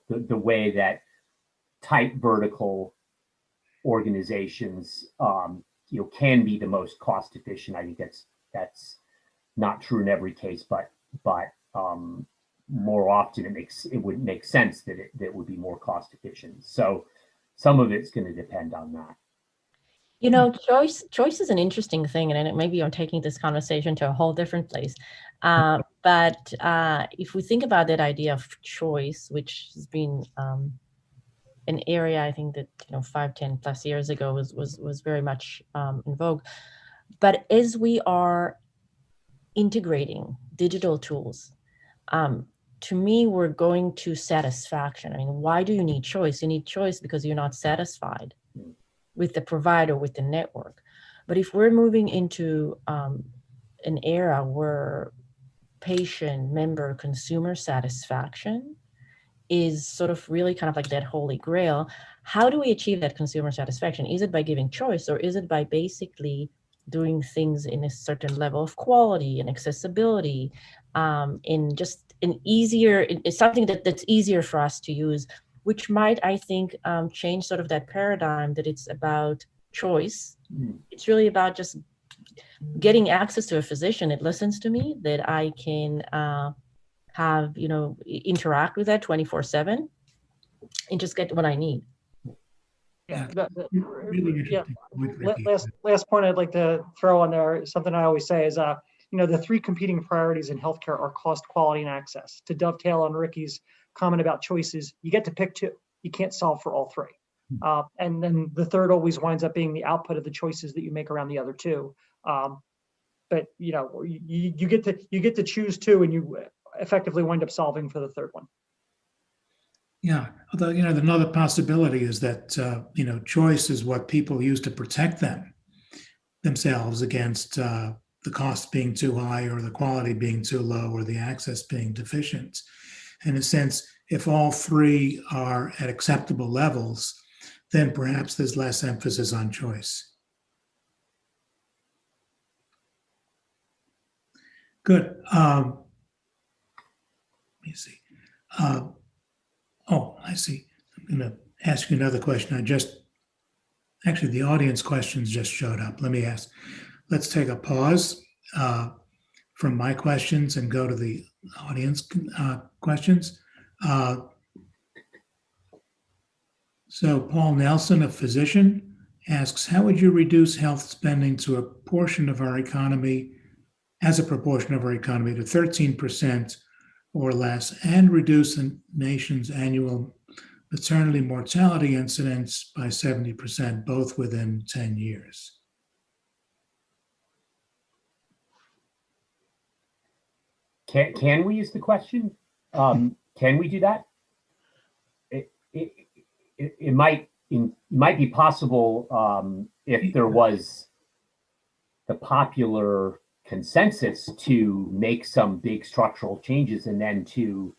the way that tight vertical organizations can be the most cost efficient. I think that's not true in every case, but more often it would make sense that it would be more cost efficient. So some of it's going to depend on that. Choice is an interesting thing, and maybe I'm taking this conversation to a whole different place. But if we think about that idea of choice, which has been an area, I think that 5-10 plus years ago was very much in vogue. But as we are integrating digital tools, to me, we're going to satisfaction. I mean, why do you need choice? You need choice because you're not satisfied with the provider, with the network. But if we're moving into an era where patient, member, consumer satisfaction is sort of really kind of like that holy grail, how do we achieve that consumer satisfaction? Is it by giving choice, or is it by basically doing things in a certain level of quality and accessibility, in just an easier, it's something that's easier for us to use, which might, I think, change sort of that paradigm that it's about choice. It's really about just getting access to a physician that listens to me, that I can have, interact with that 24/7 and just get what I need. Yeah. Really interesting point, Ricky. Last point I'd like to throw on there, something I always say is, the three competing priorities in healthcare are cost, quality, and access. To dovetail on Ricky's comment about choices, you get to pick two. You can't solve for all three. And then the third always winds up being the output of the choices that you make around the other two. But you get to choose two, and you effectively wind up solving for the third one. Yeah, although another possibility is that choice is what people use to protect themselves against the cost being too high, or the quality being too low, or the access being deficient. In a sense, if all three are at acceptable levels, then perhaps there's less emphasis on choice. Good. Let me see. I see. I'm going to ask you another question. Actually, the audience questions just showed up. Let's take a pause from my questions and go to the audience questions. So Paul Nelson, a physician, asks, how would you reduce health spending to a proportion of our economy to 13% or less, and reduce the nation's annual maternity mortality incidence by 70%, both within 10 years? Can we use the question? Can we do that? It might be possible if there was the popular consensus to make some big structural changes and then to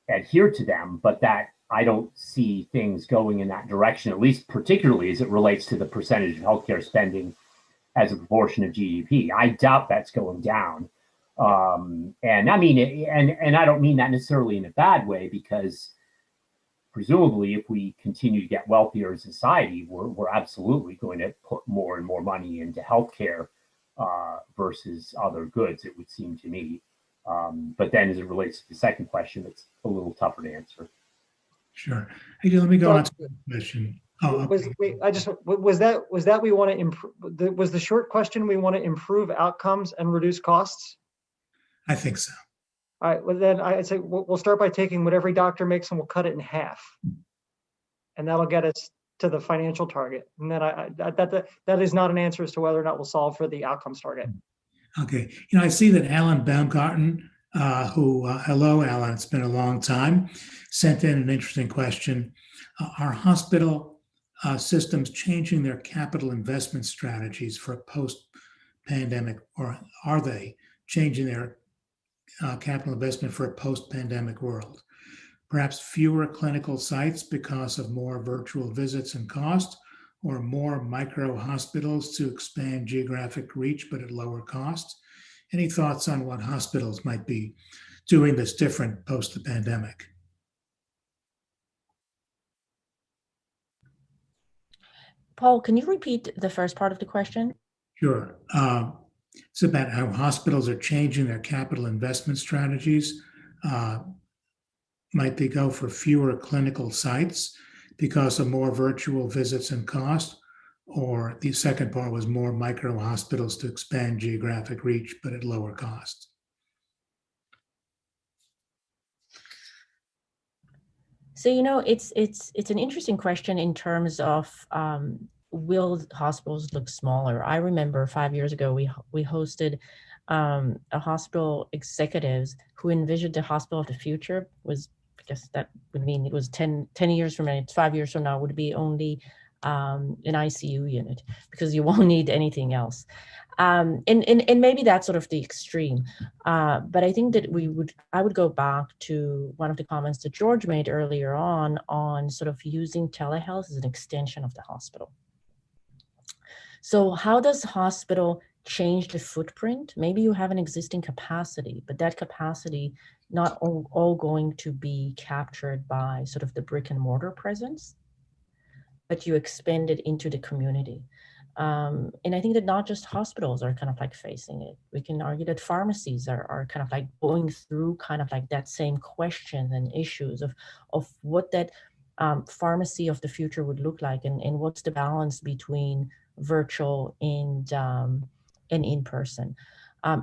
adhere to them, but that I don't see things going in that direction, at least particularly as it relates to the percentage of healthcare spending as a proportion of GDP. I doubt that's going down. And I mean, and I don't mean that necessarily in a bad way, because presumably if we continue to get wealthier as a society, we're absolutely going to put more and more money into healthcare versus other goods, it would seem to me. But then as it relates to the second question, it's a little tougher to answer. Sure. Hey, let me go on to the question. Was that we want to improve? Was the short question we want to improve outcomes and reduce costs? I think so. All right. Well, then I'd say we'll start by taking what every doctor makes and we'll cut it in half, and that'll get us to the financial target. And then that is not an answer as to whether or not we'll solve for the outcomes target. Okay. I see that Alan Baumgarten, hello, Alan, it's been a long time, sent in an interesting question. Are hospital systems changing their capital investment strategies for post-pandemic, or are they changing their capital investment for a post-pandemic world? Perhaps fewer clinical sites because of more virtual visits and cost, or more micro hospitals to expand geographic reach but at lower cost? Any thoughts on what hospitals might be doing that's different post the pandemic? Paul, can you repeat the first part of the question? Sure. It's about how hospitals are changing their capital investment strategies. Might they go for fewer clinical sites because of more virtual visits and cost? Or the second part was more micro hospitals to expand geographic reach, but at lower cost? So, it's an interesting question in terms of will hospitals look smaller? I remember 5 years ago, we hosted a hospital executives who envisioned the hospital of the future was, I guess that would mean it was 10 years from now, it's 5 years from now, would be only an ICU unit because you won't need anything else. And maybe that's sort of the extreme. But I think that I would go back to one of the comments that George made earlier on sort of using telehealth as an extension of the hospital. So how does hospital change the footprint? Maybe you have an existing capacity, but that capacity not all going to be captured by sort of the brick and mortar presence, but you expand it into the community. And I think that not just hospitals are kind of like facing it. We can argue that pharmacies are kind of like going through kind of like that same question and issues of what that pharmacy of the future would look like, and what's the balance between virtual and in person.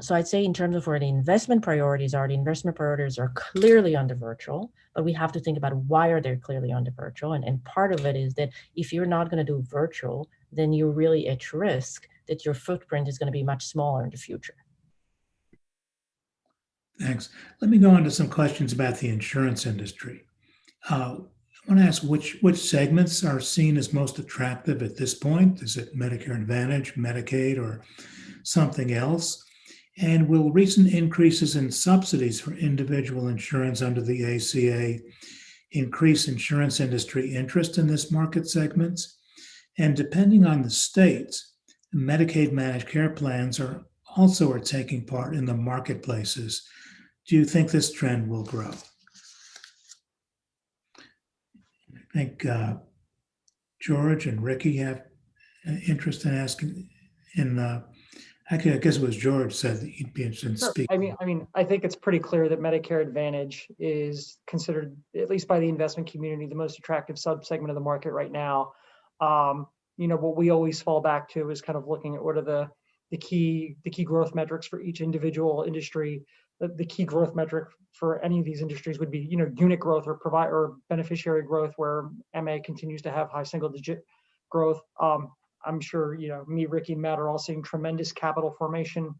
So I'd say in terms of where the investment priorities are clearly on the virtual, but we have to think about why are they clearly on the virtual. And part of it is that if you're not going to do virtual, then you're really at risk that your footprint is going to be much smaller in the future. Thanks. Let me go on to some questions about the insurance industry. I want to ask which segments are seen as most attractive at this point? Is it Medicare Advantage, Medicaid, or something else? And will recent increases in subsidies for individual insurance under the ACA increase insurance industry interest in this market segments? And depending on the states, Medicaid managed care plans are taking part in the marketplaces. Do you think this trend will grow? I think George and Ricky have interest in asking. Actually, I guess it was George said that you'd be interested in speaking. I think it's pretty clear that Medicare Advantage is considered, at least by the investment community, the most attractive subsegment of the market right now. What we always fall back to is kind of looking at what are the key growth metrics for each individual industry. The key growth metric for any of these industries would be, unit growth or beneficiary growth, where MA continues to have high single-digit growth. I'm sure, me, Ricky, and Matt are all seeing tremendous capital formation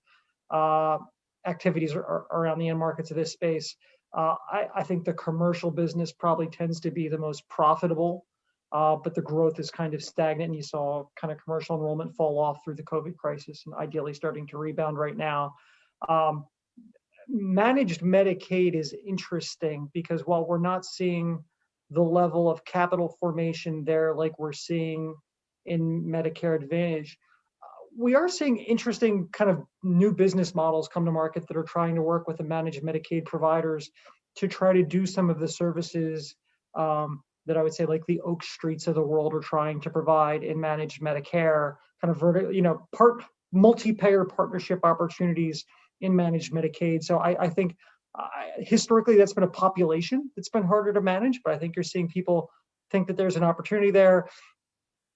activities around the end markets of this space. I think the commercial business probably tends to be the most profitable, but the growth is kind of stagnant. And you saw kind of commercial enrollment fall off through the COVID crisis and ideally starting to rebound right now. Managed Medicaid is interesting because while we're not seeing the level of capital formation there like we're seeing in Medicare Advantage, we are seeing interesting kind of new business models come to market that are trying to work with the managed Medicaid providers to try to do some of the services that I would say like the Oak Streets of the world are trying to provide in managed Medicare, kind of multi-payer partnership opportunities in managed Medicaid. So I think historically that's been a population that's been harder to manage, but I think you're seeing people think that there's an opportunity there.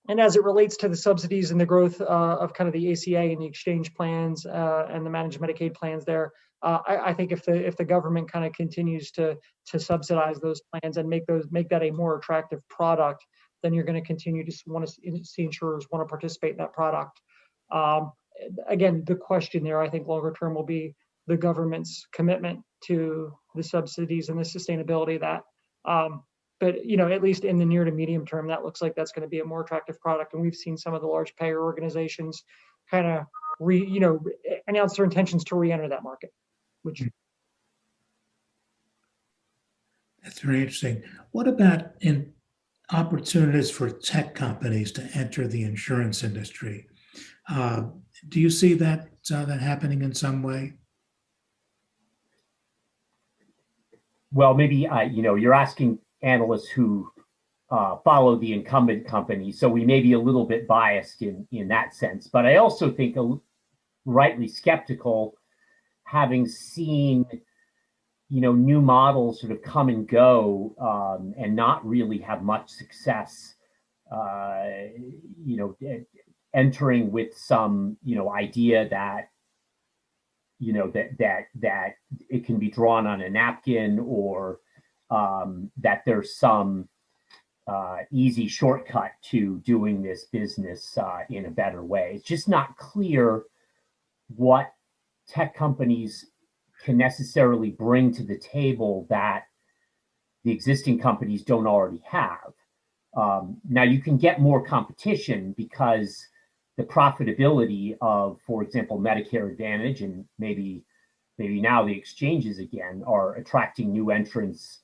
And as it relates to the subsidies and the growth of kind of the ACA and the exchange plans and the managed Medicaid plans there, I think if the government kind of continues to subsidize those plans and make that a more attractive product, then you're going to continue to want to see insurers want to participate in that product. Again, the question there, I think longer term will be the government's commitment to the subsidies and the sustainability of that. But at least in the near to medium term, that looks like that's going to be a more attractive product. And we've seen some of the large payer organizations kind of announce their intentions to re-enter that market. That's very interesting. What about in opportunities for tech companies to enter the insurance industry? Do you see that happening in some way? Well, maybe you're asking analysts who follow the incumbent company, so we may be a little bit biased in that sense. But I also think rightly skeptical, having seen new models sort of come and go and not really have much success. Entering with some idea that that it can be drawn on a napkin, or that there's some easy shortcut to doing this business in a better way. It's just not clear what tech companies can necessarily bring to the table that the existing companies don't already have. Now you can get more competition because the profitability of, for example, Medicare Advantage, and maybe now the exchanges again, are attracting new entrants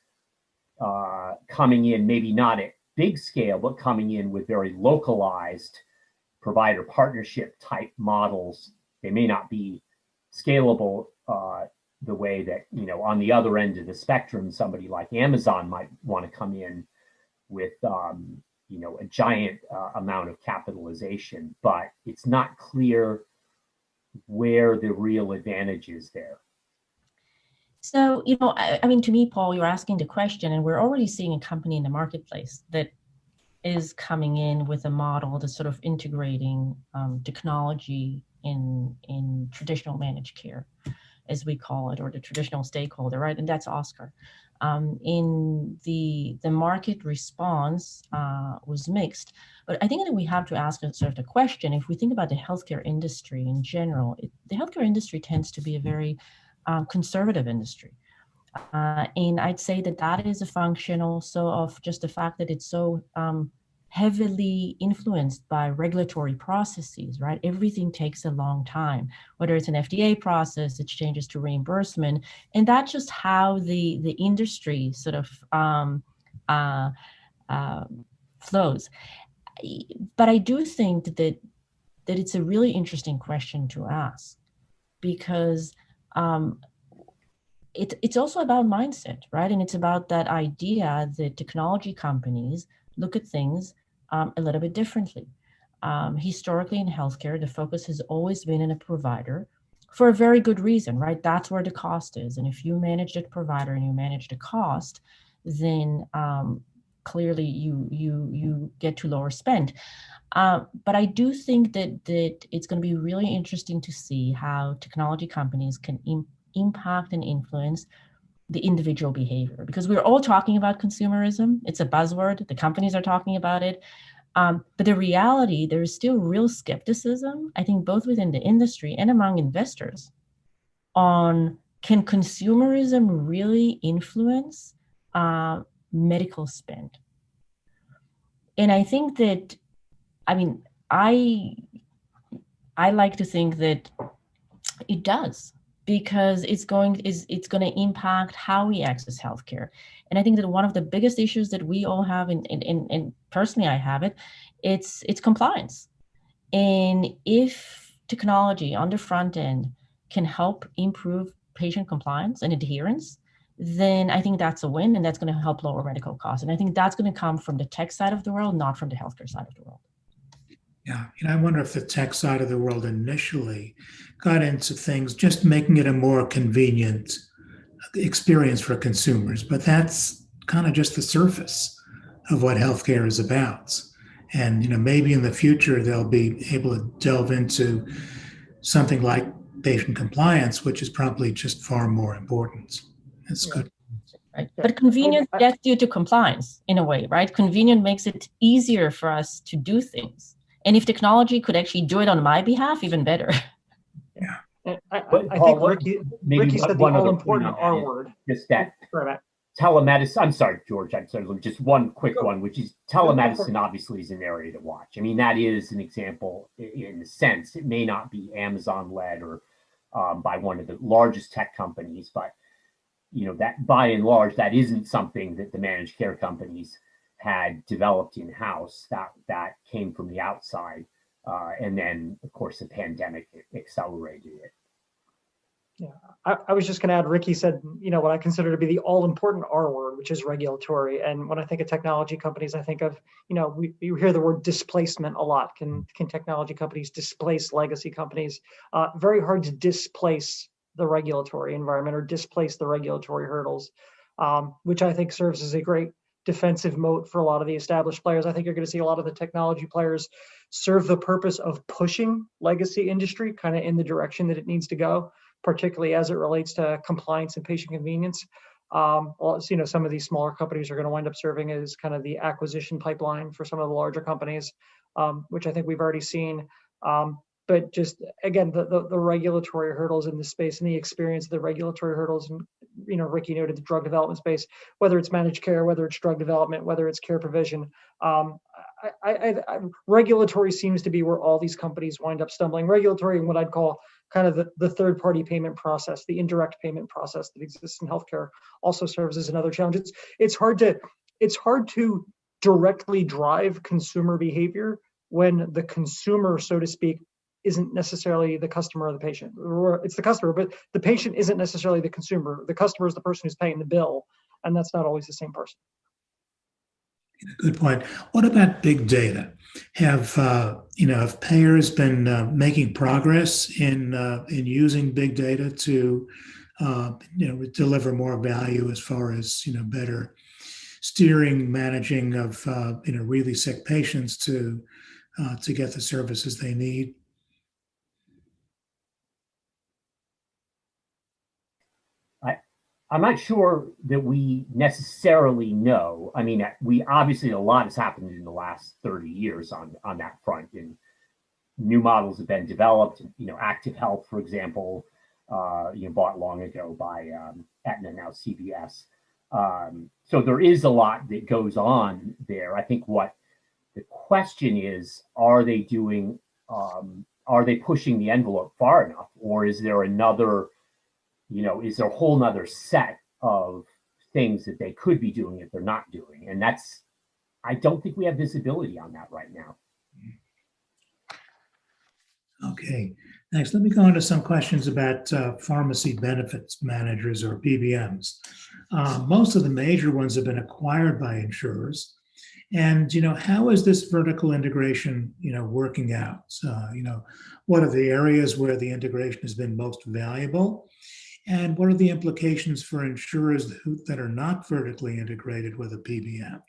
coming in, maybe not at big scale, but coming in with very localized provider partnership type models. They may not be scalable the way that, on the other end of the spectrum, somebody like Amazon might want to come in with a giant amount of capitalization, but it's not clear where the real advantage is there. So, I mean, to me, Paul, you're asking the question, and we're already seeing a company in the marketplace that is coming in with a model that's sort of integrating technology in traditional managed care, as we call it, or the traditional stakeholder, right? And that's Oscar. In the market response was mixed, but I think that we have to ask sort of the question, if we think about the healthcare industry in general, the healthcare industry tends to be a very conservative industry. And I'd say that is a function also of just the fact that it's so heavily influenced by regulatory processes, right? Everything takes a long time, whether it's an FDA process, it changes to reimbursement, and that's just how the industry sort of flows. But I do think that it's a really interesting question to ask, because it's also about mindset, right? And it's about that idea that technology companies look at things a little bit differently. Historically in healthcare, the focus has always been in a provider for a very good reason, right? That's where the cost is. And if you manage that provider and you manage the cost, then clearly you get to lower spend. But I do think that it's going to be really interesting to see how technology companies can impact and influence the individual behavior, because we're all talking about consumerism. It's a buzzword. The companies are talking about it. But the reality, there is still real skepticism, I think, both within the industry and among investors, on can consumerism really influence medical spend? And I think that, I mean, I like to think that it does, because it's going to impact how we access healthcare. And I think that one of the biggest issues that we all have, and personally I have it, it's compliance. And if technology on the front end can help improve patient compliance and adherence, then I think that's a win, and that's going to help lower medical costs. And I think that's going to come from the tech side of the world, not from the healthcare side of the world. Yeah, I wonder if the tech side of the world initially got into things just making it a more convenient experience for consumers, but that's kind of just the surface of what healthcare is about. And maybe in the future they'll be able to delve into something like patient compliance, which is probably just far more important. That's good. Right. But convenience gets you to compliance in a way, right? Convenience makes it easier for us to do things. And if technology could actually do it on my behalf, even better. Yeah. I think Ricky said the all-important R word. Just that telemedicine. I'm sorry, George. I'm sorry. Just one quick one, which is telemedicine obviously is an area to watch. I mean, that is an example in a sense. It may not be Amazon-led or by one of the largest tech companies, but that by and large, that isn't something that the managed care companies had developed in-house. That came from the outside. And then, of course, the pandemic accelerated it. Yeah, I was just going to add, Ricky said, what I consider to be the all-important R word, which is regulatory. And when I think of technology companies, I think of, we hear the word displacement a lot. Can technology companies displace legacy companies? Very hard to displace the regulatory environment or displace the regulatory hurdles, which I think serves as a great defensive moat for a lot of the established players. I think you're going to see a lot of the technology players serve the purpose of pushing legacy industry kind of in the direction that it needs to go, particularly as it relates to compliance and patient convenience. Some of these smaller companies are going to wind up serving as kind of the acquisition pipeline for some of the larger companies, which I think we've already seen. But just again, the regulatory hurdles in the space and the experience of the regulatory hurdles, and Ricky noted the drug development space, whether it's managed care, whether it's drug development, whether it's care provision. Regulatory seems to be where all these companies wind up stumbling. Regulatory and what I'd call kind of the third-party payment process, the indirect payment process that exists in healthcare, also serves as another challenge. It's hard to directly drive consumer behavior when the consumer, so to speak, isn't necessarily the customer or the patient. Or it's the customer, but the patient isn't necessarily the consumer. The customer is the person who's paying the bill, and that's not always the same person. Good point. What about big data? Have payers been making progress in using big data to deliver more value as far as better steering, managing of really sick patients to get the services they need? I'm not sure that we necessarily know. I mean, we obviously, a lot has happened in the last 30 years on that front, and new models have been developed. Active Health, for example, bought long ago by Aetna, now CVS. So there is a lot that goes on there. I think what the question is, are they pushing the envelope far enough, or is there is there a whole nother set of things that they could be doing that they're not doing? And I don't think we have visibility on that right now. Okay, next, let me go into some questions about pharmacy benefits managers, or PBMs. Most of the major ones have been acquired by insurers. And, how is this vertical integration, working out? What are the areas where the integration has been most valuable? And what are the implications for insurers that are not vertically integrated with a PBM?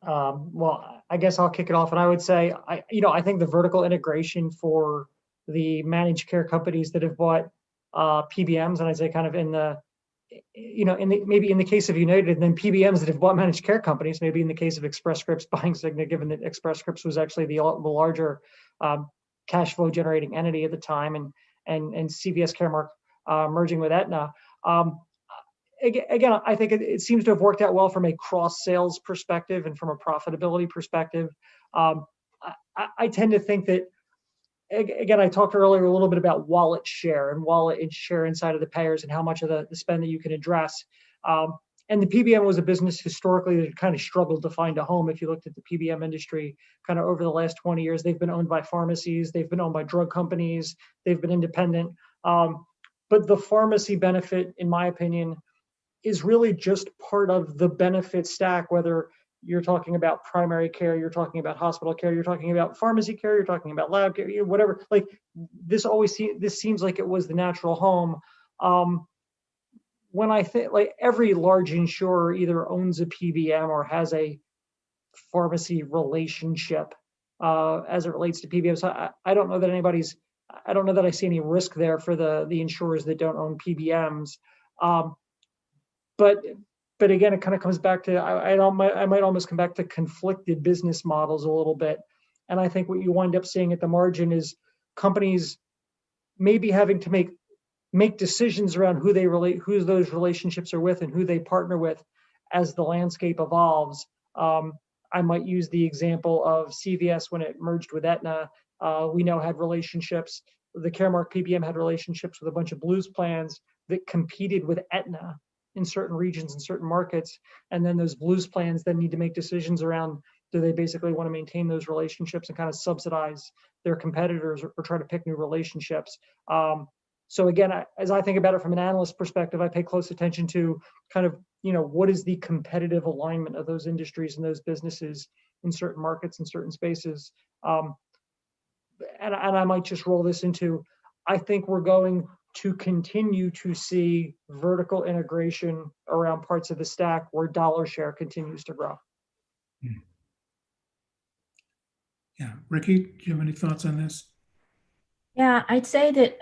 Well, I guess I'll kick it off, and I would say, I think the vertical integration for the managed care companies that have bought PBMs, and I'd say kind of maybe in the case of United, and then PBMs that have bought managed care companies, maybe in the case of Express Scripts buying Cigna, given that Express Scripts was actually the larger cash flow generating entity at the time, and CVS Caremark merging with Aetna. Again, I think it seems to have worked out well from a cross sales perspective and from a profitability perspective. I tend to think that, again, I talked earlier a little bit about wallet share inside of the payers and how much of the spend that you can address. And the PBM was a business historically that kind of struggled to find a home. If you looked at the PBM industry kind of over the last 20 years, they've been owned by pharmacies, they've been owned by drug companies, they've been independent. But the pharmacy benefit, in my opinion, is really just part of the benefit stack, whether you're talking about primary care, you're talking about hospital care, you're talking about pharmacy care, you're talking about lab care, whatever. Like this seems like it was the natural home. When I think, like, every large insurer either owns a PBM or has a pharmacy relationship as it relates to PBM. So I don't know that I see any risk there for the insurers that don't own PBMs. But again, it kind of comes back to, I might almost come back to conflicted business models a little bit. And I think what you wind up seeing at the margin is companies maybe having to make decisions around who those relationships are with and who they partner with as the landscape evolves. I might use the example of CVS when it merged with Aetna. We know had relationships. The Caremark PBM had relationships with a bunch of Blues plans that competed with Aetna in certain regions and certain markets. And then those Blues plans then need to make decisions around do they basically want to maintain those relationships and kind of subsidize their competitors or try to pick new relationships? So again, as I think about it from an analyst perspective, I pay close attention to kind of, what is the competitive alignment of those industries and those businesses in certain markets and certain spaces. And I might just roll this into, I think we're going to continue to see vertical integration around parts of the stack where dollar share continues to grow. Yeah. Ricky, do you have any thoughts on this? Yeah, I'd say that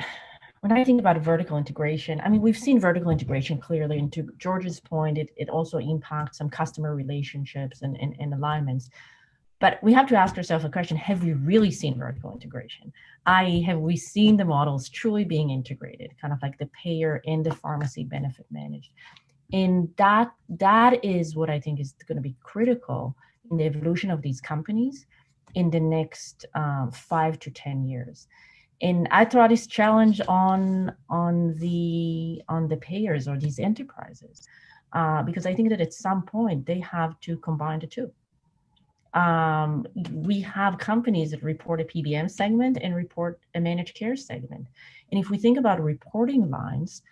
when I think about vertical integration, I mean, we've seen vertical integration clearly, and to George's point, it also impacts some customer relationships and alignments. But we have to ask ourselves a question: have we really seen vertical integration? I.e., have we seen the models truly being integrated, kind of like the payer and the pharmacy benefit managed? And that is what I think is going to be critical in the evolution of these companies in the next 5 to 10 years. And I throw this challenge on the payers or these enterprises, because I think that at some point they have to combine the two. We have companies that report a PBM segment and report a managed care segment. And if we think about reporting lines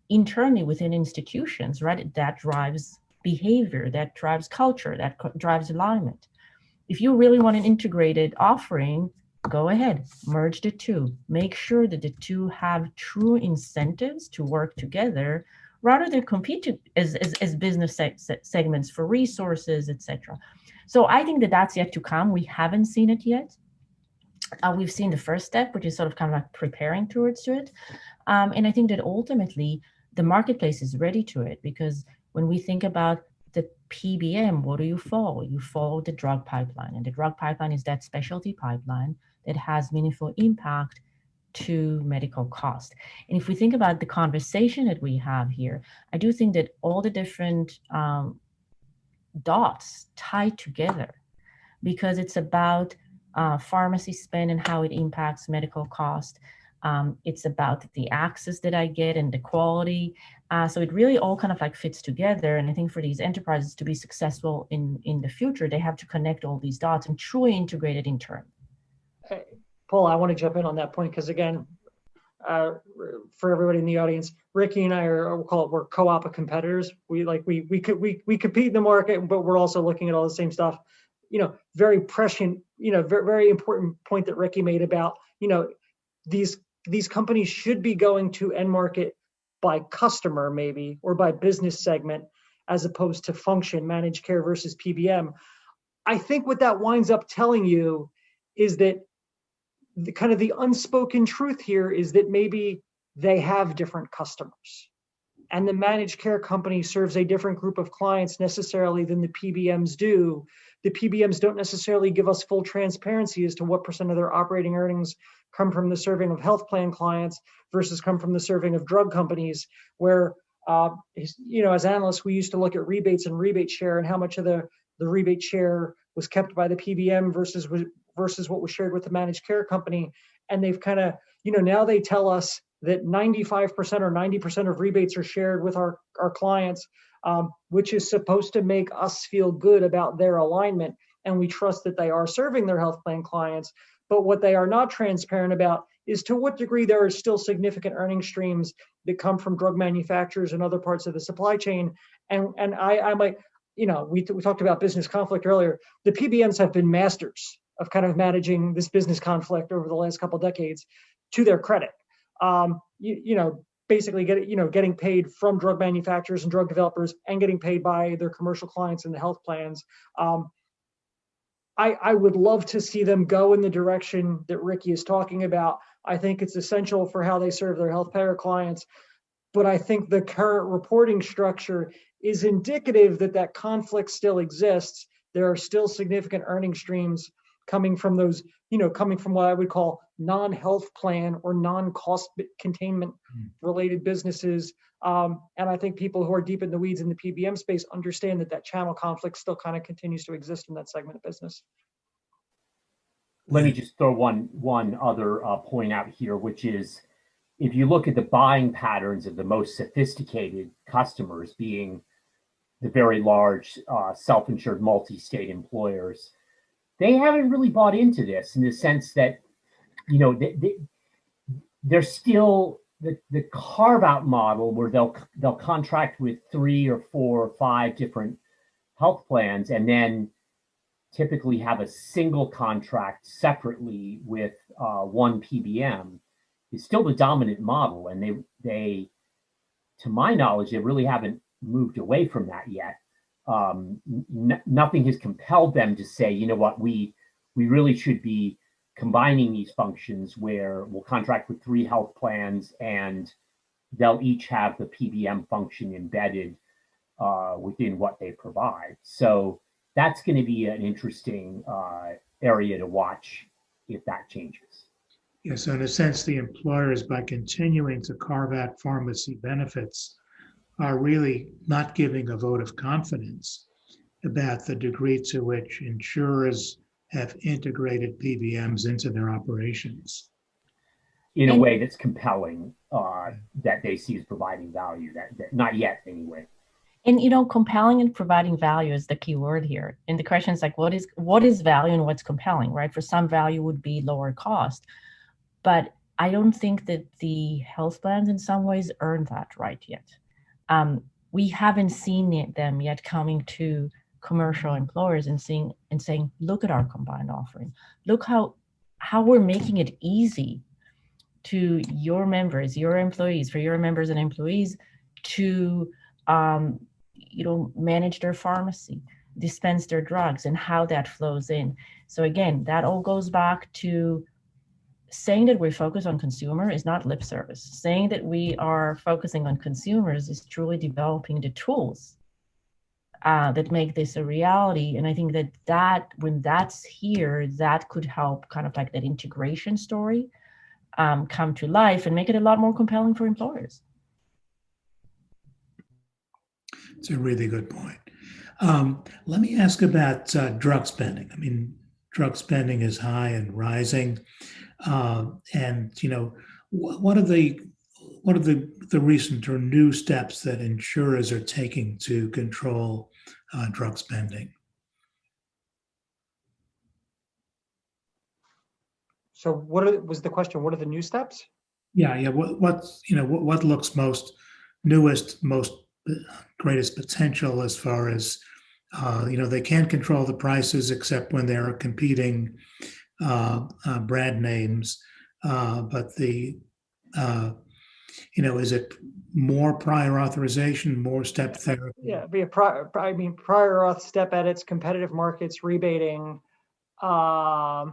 internally within institutions, right, that drives behavior, that drives culture, that drives alignment. If you really want an integrated offering, go ahead, merge the two. Make sure that the two have true incentives to work together rather than compete as business segments for resources, etc. So I think that that's yet to come. We haven't seen it yet. We've seen the first step, which is sort of kind of like preparing towards it. And I think that ultimately the marketplace is ready to it, because when we think about the PBM, what do you follow? You follow the drug pipeline, and the drug pipeline is that specialty pipeline that has meaningful impact to medical cost. And if we think about the conversation that we have here, I do think that all the different dots tie together, because it's about pharmacy spend and how it impacts medical cost. It's about the access that I get and the quality. So it really all kind of like fits together. And I think for these enterprises to be successful in the future, they have to connect all these dots and truly integrate it in turn. Hey, Paul, I want to jump in on that point, because again, for everybody in the audience, Ricky and I we're co-op competitors. We compete in the market, but we're also looking at all the same stuff. Very prescient, very important point that Ricky made about, these companies should be going to end market by customer maybe, or by business segment, as opposed to function, managed care versus PBM. I think what that winds up telling you is that the unspoken truth here is that maybe they have different customers, and the managed care company serves a different group of clients necessarily than the PBMs do. The PBMs don't necessarily give us full transparency as to what % of their operating earnings come from the serving of health plan clients versus come from the serving of drug companies, where, as analysts, we used to look at rebates and rebate share and how much of the rebate share was kept by the PBM versus what was shared with the managed care company. And they've kind of, now they tell us that 95% or 90% of rebates are shared with our clients, which is supposed to make us feel good about their alignment. And we trust that they are serving their health plan clients. But what they are not transparent about is to what degree there are still significant earning streams that come from drug manufacturers and other parts of the supply chain. And I might, we talked about business conflict earlier. The PBMs have been masters of kind of managing this business conflict over the last couple of decades, to their credit. Basically getting paid from drug manufacturers and drug developers, and getting paid by their commercial clients in the health plans. I would love to see them go in the direction that Ricky is talking about. I think it's essential for how they serve their health payer clients. But I think the current reporting structure is indicative that conflict still exists. There are still significant earning streams coming from those, coming from what I would call non-health plan or non-cost containment related businesses. And I think people who are deep in the weeds in the PBM space understand that channel conflict still kind of continues to exist in that segment of business. Let me just throw one other point out here, which is, if you look at the buying patterns of the most sophisticated customers, being the very large self-insured multi-state employers, they haven't really bought into this in the sense that, you know, they're still the carve-out model where they'll contract with 3 or 4 or 5 different health plans and then typically have a single contract separately with one PBM is still the dominant model. And they, to my knowledge, they really haven't moved away from that yet. Nothing has compelled them to say, you know what, we really should be combining these functions where we'll contract with 3 health plans and they'll each have the PBM function embedded within what they provide. So that's going to be an interesting area to watch if that changes. Yeah, so in a sense, the employers, by continuing to carve out pharmacy benefits, are really not giving a vote of confidence about the degree to which insurers have integrated PBMs into their operations. In a way that's compelling, that they see as providing value, that not yet anyway. And, you know, compelling and providing value is the key word here. And the question is like, what is value and what's compelling, right? For some, value would be lower cost. But I don't think that the health plans in some ways earned that right yet. We haven't seen them yet coming to commercial employers and saying, look at our combined offering. Look how we're making it easy to your members, your employees, for your members and employees to manage their pharmacy, dispense their drugs, and how that flows in. So again, that all goes back to saying that we focus on consumer is not lip service. Saying that we are focusing on consumers is truly developing the tools that make this a reality. And I think that when that's here, that could help kind of like that integration story come to life and make it a lot more compelling for employers. It's a really good point. Let me ask about drug spending. I mean, drug spending is high and rising. And you know, what are the recent or new steps that insurers are taking to control drug spending? So was the question? What are the new steps? Yeah. What looks most newest, most greatest potential as far as they can't control the prices except when they're competing brand names, but is it more prior authorization, more step therapy? Yeah, be a prior auth, step edits, competitive markets, rebating. I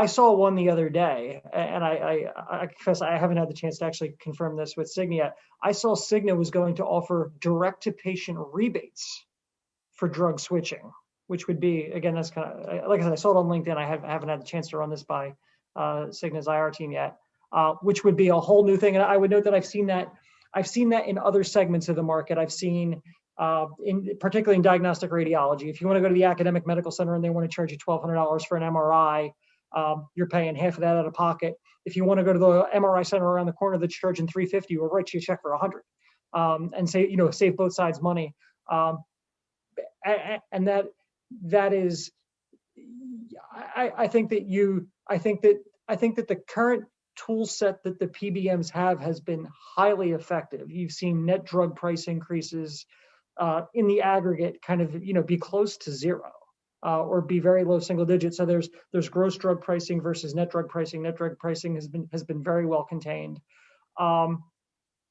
saw one the other day, and I confess I haven't had the chance to actually confirm this with Cigna yet. I saw Cigna was going to offer direct-to-patient rebates for drug switching, which would be, again, that's kind of, like I said, I saw it on LinkedIn. I haven't had the chance to run this by Cigna's IR team yet, which would be a whole new thing. And I would note that I've seen that in other segments of the market. I've seen, particularly in diagnostic radiology, if you want to go to the academic medical center and they want to charge you $1,200 for an MRI, you're paying half of that out of pocket. If you want to go to the MRI center around the corner that's charging $350, we'll write you a check for $100, and save both sides money. And that is, I think that the current tool set that the PBMs have has been highly effective. You've seen net drug price increases in the aggregate kind of be close to zero. Or be very low single digits. So there's gross drug pricing versus net drug pricing. Net drug pricing has been very well contained.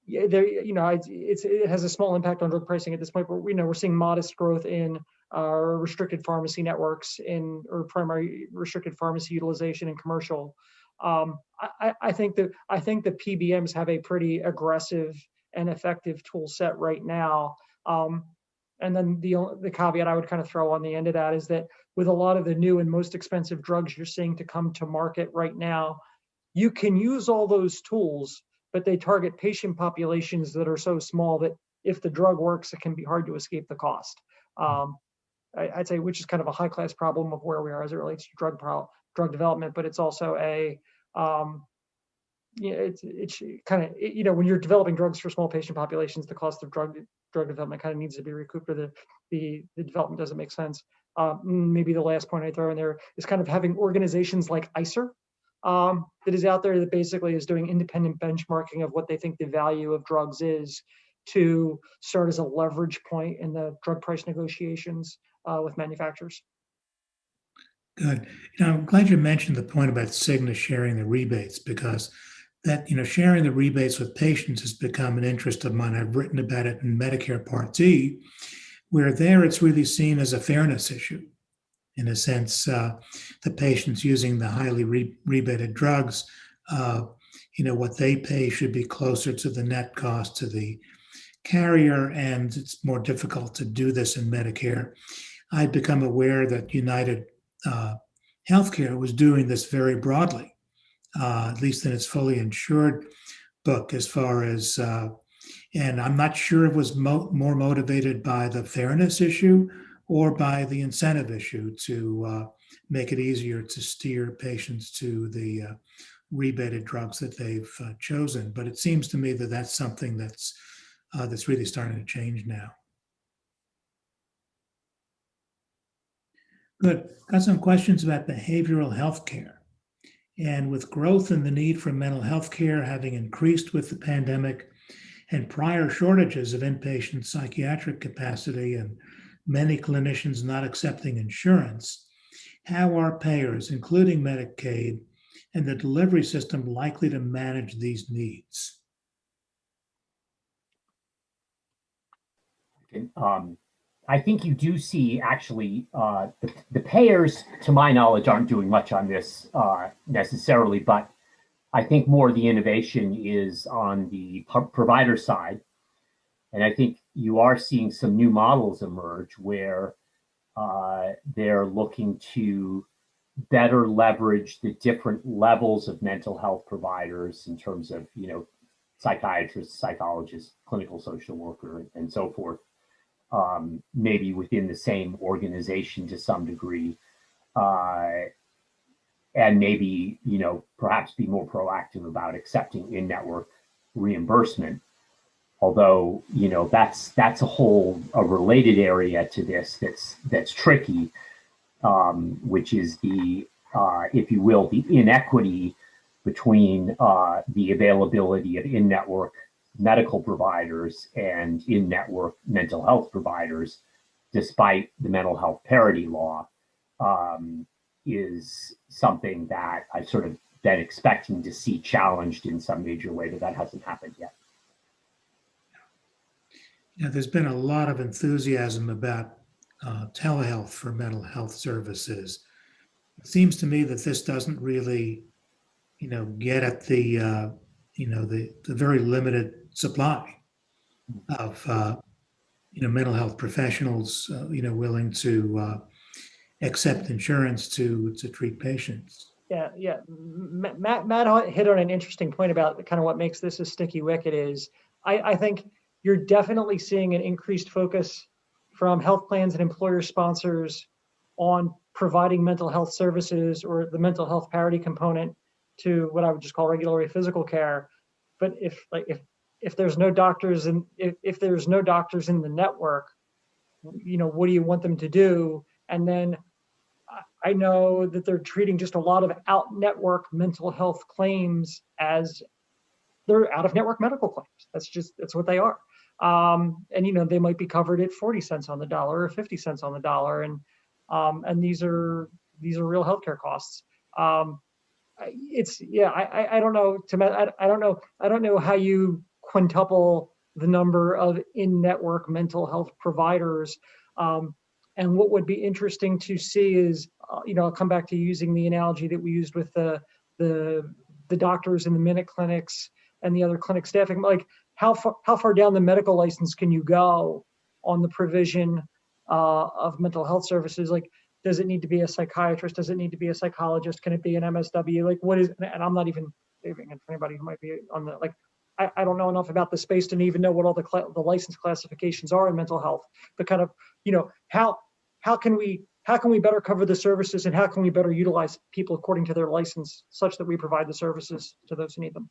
It has a small impact on drug pricing at this point, but we're seeing modest growth in restricted pharmacy networks or primary restricted pharmacy utilization in commercial. I think the PBMs have a pretty aggressive and effective tool set right now. And then the caveat I would kind of throw on the end of that is that with a lot of the new and most expensive drugs you're seeing to come to market right now, you can use all those tools, but they target patient populations that are so small that if the drug works, it can be hard to escape the cost. I'd say, which is kind of a high-class problem of where we are as it relates to drug development, but it's also it's kind of, when you're developing drugs for small patient populations, the cost of drug drug development kind of needs to be recouped, or the development doesn't make sense. Maybe the last point I throw in there is kind of having organizations like ICER that is out there that basically is doing independent benchmarking of what they think the value of drugs is, to start as a leverage point in the drug price negotiations with manufacturers. Good. I'm glad you mentioned the point about Cigna sharing the rebates, because that, sharing the rebates with patients has become an interest of mine. I've written about it in Medicare Part D, where there it's really seen as a fairness issue. In a sense, the patients using the highly rebated drugs, what they pay should be closer to the net cost to the carrier, and it's more difficult to do this in Medicare. I'd become aware that United Healthcare was doing this very broadly, at least in its fully insured book, as far as, and I'm not sure it was more motivated by the fairness issue or by the incentive issue to make it easier to steer patients to the rebated drugs that they've chosen. But it seems to me that that's something that's really starting to change now. Good. Got some questions about behavioral health care. And with growth in the need for mental health care having increased with the pandemic and prior shortages of inpatient psychiatric capacity and many clinicians not accepting insurance, how are payers, including Medicaid, and the delivery system likely to manage these needs? I think you do see actually the payers, to my knowledge, aren't doing much on this necessarily, but I think more the innovation is on the provider side. And I think you are seeing some new models emerge where they're looking to better leverage the different levels of mental health providers in terms of, psychiatrists, psychologists, clinical social worker, and so forth. Maybe within the same organization to some degree, and maybe, perhaps be more proactive about accepting in-network reimbursement. Although, that's a related area to this that's tricky, which is the, if you will, the inequity between the availability of in-network medical providers and in-network mental health providers, despite the mental health parity law, is something that I've sort of been expecting to see challenged in some major way, but that hasn't happened yet. There's been a lot of enthusiasm about telehealth for mental health services. It seems to me that this doesn't really, get at the, the very limited supply of, mental health professionals, willing to accept insurance to treat patients. Yeah. Matt hit on an interesting point about kind of what makes this a sticky wicket is, I think you're definitely seeing an increased focus from health plans and employer sponsors on providing mental health services or the mental health parity component to what I would just call regular physical care. But if there's no doctors and if there's no doctors in the network, what do you want them to do? And then I know that they're treating just a lot of out-network mental health claims as they're out-of-network medical claims. That's what they are. And they might be covered at 40 cents on the dollar or 50 cents on the dollar, and these are real healthcare costs. I don't know. I don't know how you quintuple the number of in-network mental health providers. And what would be interesting to see is, I'll come back to using the analogy that we used with the doctors in the minute clinics and the other clinic staffing. Like, how far down the medical license can you go on the provision of mental health services? Like, does it need to be a psychiatrist? Does it need to be a psychologist? Can it be an MSW? Like, what is? And I'm not even saving it for anybody who might be on the like. I don't know enough about the space to even know what all the license classifications are in mental health. But kind of, how can we better cover the services, and how can we better utilize people according to their license, such that we provide the services to those who need them?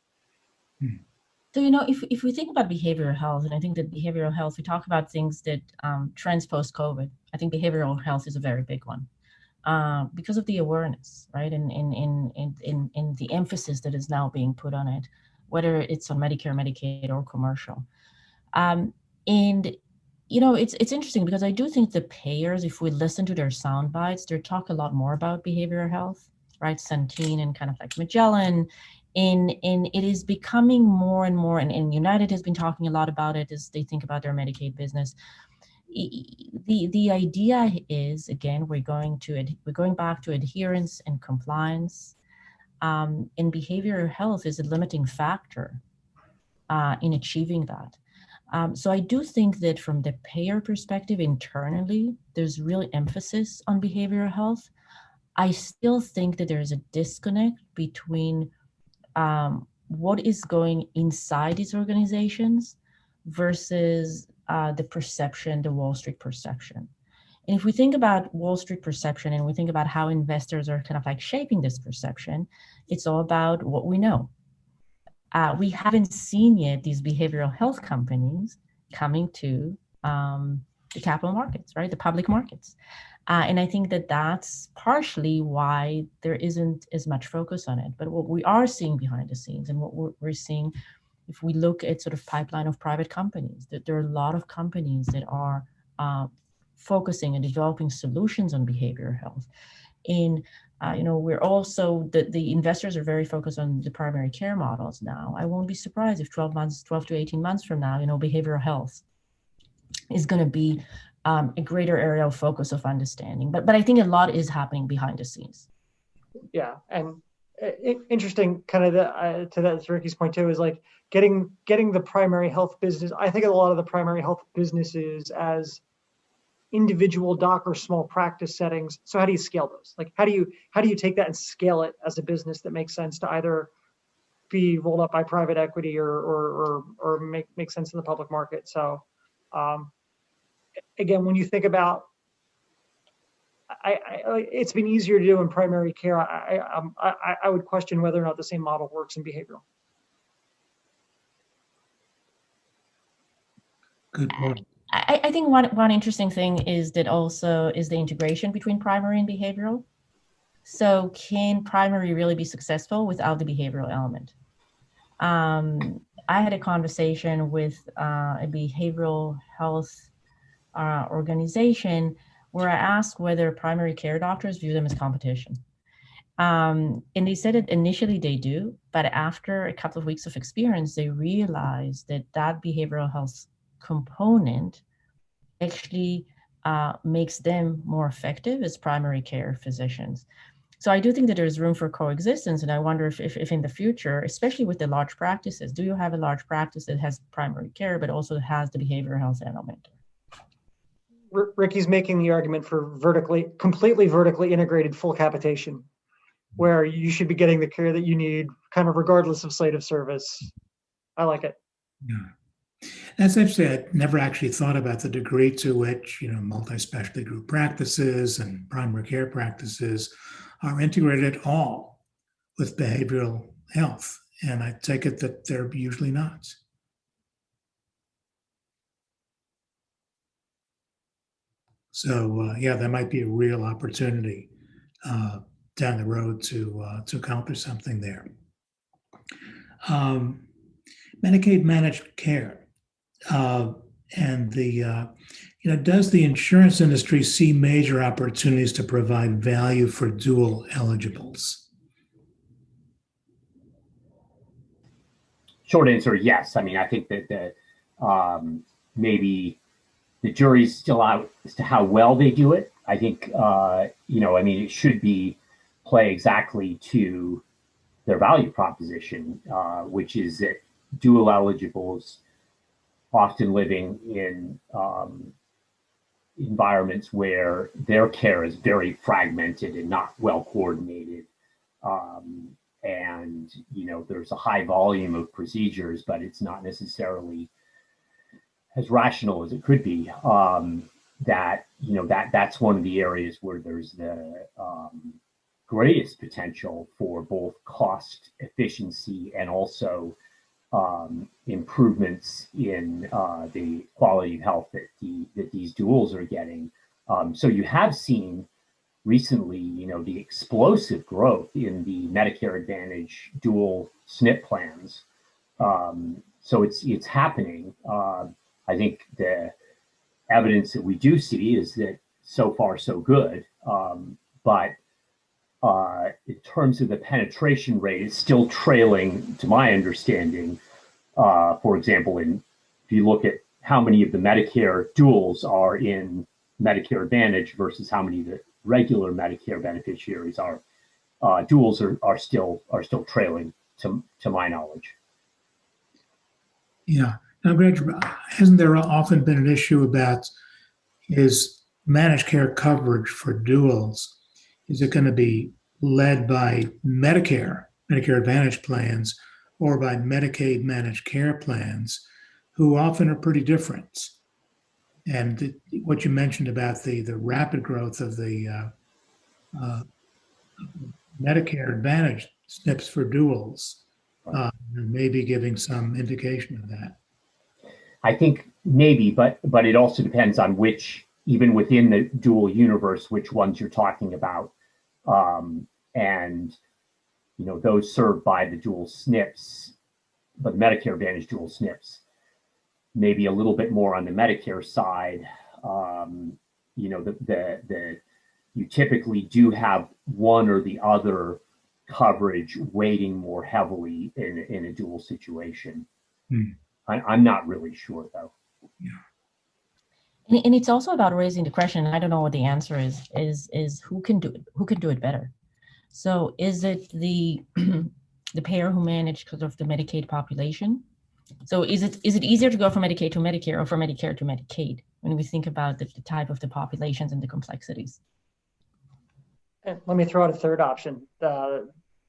So, if we think about behavioral health, and I think that behavioral health, we talk about things that trends post-COVID. I think behavioral health is a very big one because of the awareness, right? And in the emphasis that is now being put on it, whether it's on Medicare, Medicaid, or commercial. And it's interesting because I do think the payers, if we listen to their sound bites, they talk a lot more about behavioral health, right? Centene and kind of like Magellan. And it is becoming more and more, and United has been talking a lot about it as they think about their Medicaid business. The idea is, again, we're going back to adherence and compliance. And behavioral health is a limiting factor in achieving that. So I do think that from the payer perspective internally, there's real emphasis on behavioral health. I still think that there's a disconnect between what is going inside these organizations versus the perception, the Wall Street perception. And if we think about Wall Street perception and we think about how investors are kind of like shaping this perception, it's all about what we know. We haven't seen yet these behavioral health companies coming to the capital markets, right? The public markets. And I think that that's partially why there isn't as much focus on it. But what we are seeing behind the scenes and what we're seeing, if we look at sort of pipeline of private companies, that there are a lot of companies that are focusing and developing solutions on behavioral health. And we're also, the investors are very focused on the primary care models now. I won't be surprised if 12 to 18 months from now, behavioral health is going to be a greater area of focus of understanding. But I think a lot is happening behind the scenes. Yeah, and interesting, kind of to Ricky's point too, is like getting the primary health business. I think of a lot of the primary health businesses as individual doc or small practice settings. So how do you scale those? Like how do you take that and scale it as a business that makes sense to either be rolled up by private equity or make sense in the public market? So again, when you think about, it's been easier to do in primary care. I would question whether or not the same model works in behavioral. Good point. I think one interesting thing is that also is the integration between primary and behavioral. So can primary really be successful without the behavioral element? I had a conversation with a behavioral health organization where I asked whether primary care doctors view them as competition. And they said that initially they do, but after a couple of weeks of experience, they realized that behavioral health component actually makes them more effective as primary care physicians. So I do think that there's room for coexistence. And I wonder if in the future, especially with the large practices, do you have a large practice that has primary care, but also has the behavioral health element? Ricky's making the argument for completely vertically integrated full capitation, where you should be getting the care that you need kind of regardless of site of service. I like it. Yeah. That's actually, I never actually thought about the degree to which, multi-specialty group practices and primary care practices are integrated at all with behavioral health. And I take it that they're usually not. So, there might be a real opportunity down the road to accomplish something there. Medicaid managed care. And does the insurance industry see major opportunities to provide value for dual eligibles? Short answer, yes. I mean, I think that maybe the jury's still out as to how well they do it. I think, it should play exactly to their value proposition, which is that dual eligibles often living in environments where their care is very fragmented and not well coordinated. And, there's a high volume of procedures, but it's not necessarily as rational as it could be. That's one of the areas where there's the greatest potential for both cost efficiency and also improvements in the quality of health that these duals are getting. So you have seen recently, the explosive growth in the Medicare Advantage dual SNP plans. So it's happening. I think the evidence that we do see is that so far so good, but in terms of the penetration rate, it's still trailing, to my understanding. For example, if you look at how many of the Medicare duals are in Medicare Advantage versus how many of the regular Medicare beneficiaries are, duals are still trailing, to my knowledge. Yeah. Now, Greg, hasn't there often been an issue about is managed care coverage for duals? Is it going to be led by Medicare Advantage plans, or by Medicaid managed care plans, who often are pretty different? And what you mentioned about the rapid growth of the Medicare Advantage SNPs for duals, maybe giving some indication of that. I think maybe, but it also depends on which, even within the dual universe, which ones you're talking about. And those served by the dual SNPs, but Medicare Advantage dual SNPs, maybe a little bit more on the Medicare side. You typically do have one or the other coverage weighting more heavily in a dual situation. I'm not really sure, though. And it's also about raising the question. I don't know what the answer is who can do it better. So is it the payer who manage sort of the Medicaid population? So is it easier to go from Medicaid to Medicare, or from Medicare to Medicaid, when we think about the type of the populations and the complexities? And let me throw out a third option.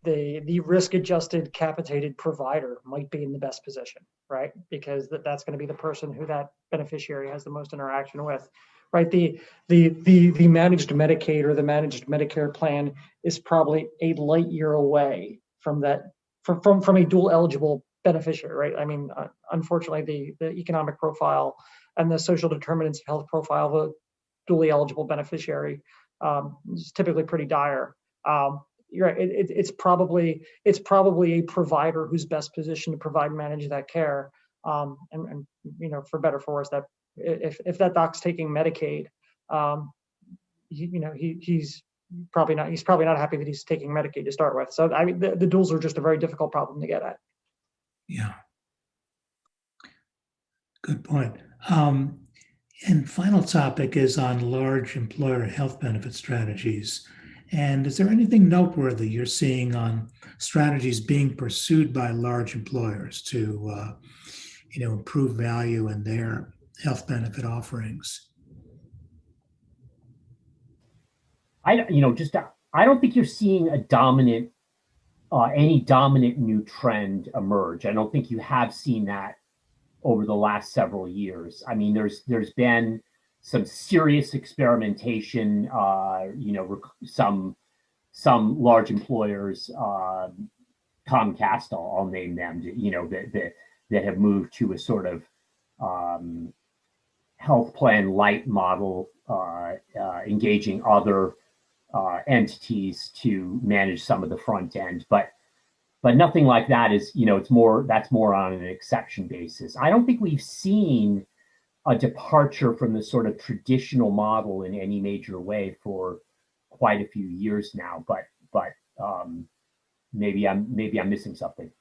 The risk-adjusted capitated provider might be in the best position, right? Because that's going to be the person who that beneficiary has the most interaction with, right? The managed Medicaid or the managed Medicare plan is probably a light year away from that, from a dual eligible beneficiary, right? I mean, unfortunately, the economic profile and the social determinants of health profile of a dually eligible beneficiary is typically pretty dire. You're right. It's probably a provider who's best positioned to provide and manage that care. And for better or for worse, that if that doc's taking Medicaid, he's probably not happy that he's taking Medicaid to start with. So I mean, the duals are just a very difficult problem to get at. Yeah. Good point. And final topic is on large employer health benefit strategies. And is there anything noteworthy you're seeing on strategies being pursued by large employers to, improve value in their health benefit offerings? I don't think you're seeing any dominant new trend emerge. I don't think you have seen that over the last several years. I mean, there's been some serious experimentation. Some large employers, Comcast, I'll name them, that have moved to a sort of health plan light model, engaging other entities to manage some of the front end, but nothing like that is, that's more on an exception basis. I don't think we've seen a departure from the sort of traditional model in any major way for quite a few years now, but maybe I'm missing something.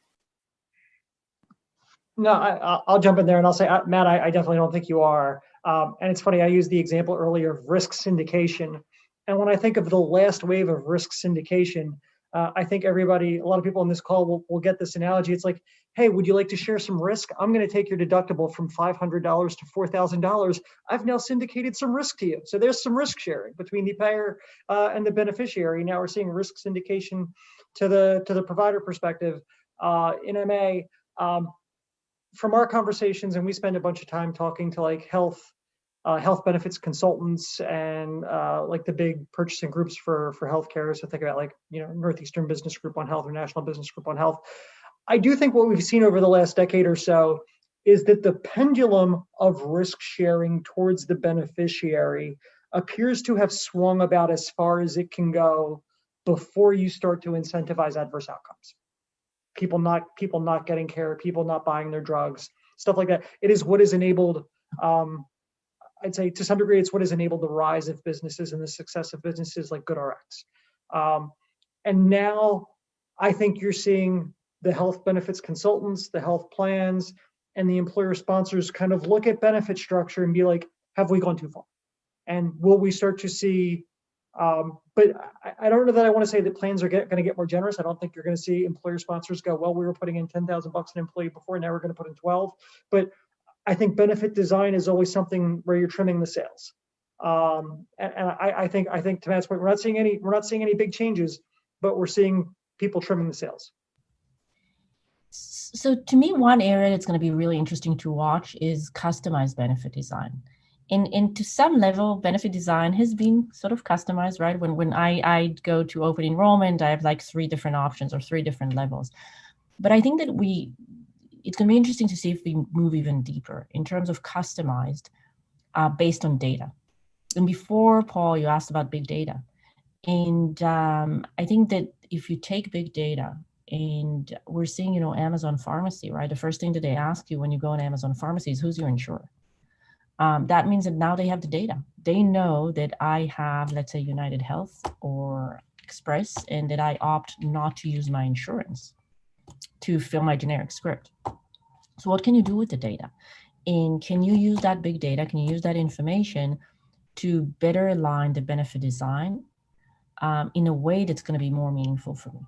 No, I'll jump in there and I'll say, Matt, I definitely don't think you are. And it's funny, I used the example earlier of risk syndication. And when I think of the last wave of risk syndication, I think a lot of people on this call will get this analogy. It's like, hey, would you like to share some risk? I'm going to take your deductible from $500 to $4,000. I've now syndicated some risk to you. So there's some risk sharing between the payer and the beneficiary. Now we're seeing risk syndication to the provider perspective in MA. From our conversations, and we spend a bunch of time talking to like health benefits consultants and like the big purchasing groups for healthcare. So think about like, Northeastern Business Group on Health or National Business Group on Health. I do think what we've seen over the last decade or so is that the pendulum of risk sharing towards the beneficiary appears to have swung about as far as it can go before you start to incentivize adverse outcomes. People not getting care, people not buying their drugs, stuff like that. It is what has enabled, I'd say to some degree, it's what has enabled the rise of businesses and the success of businesses like GoodRx. And now I think you're seeing the health benefits consultants, the health plans, and the employer sponsors kind of look at benefit structure and be like, have we gone too far? And will we start to see, but I don't know that I want to say that plans are going to get more generous. I don't think you're going to see employer sponsors go, well, we were putting in $10,000 an employee before, now we're going to put in 12. But I think benefit design is always something where you're trimming the sails. And I think to Matt's point, we're not seeing any big changes, but we're seeing people trimming the sails. So to me, one area that's going to be really interesting to watch is customized benefit design. And to some level, benefit design has been sort of customized, right? When I go to open enrollment, I have like 3 different options or 3 different levels. But I think that it's going to be interesting to see if we move even deeper in terms of customized based on data. And before, Paul, you asked about big data. And I think that if you take big data, and we're seeing, Amazon Pharmacy, right? The first thing that they ask you when you go on Amazon Pharmacy is who's your insurer. That means that now they have the data. They know that I have, let's say, United Health or Express, and that I opt not to use my insurance to fill my generic script. So what can you do with the data? And can you use that big data? Can you use that information to better align the benefit design in a way that's going to be more meaningful for me?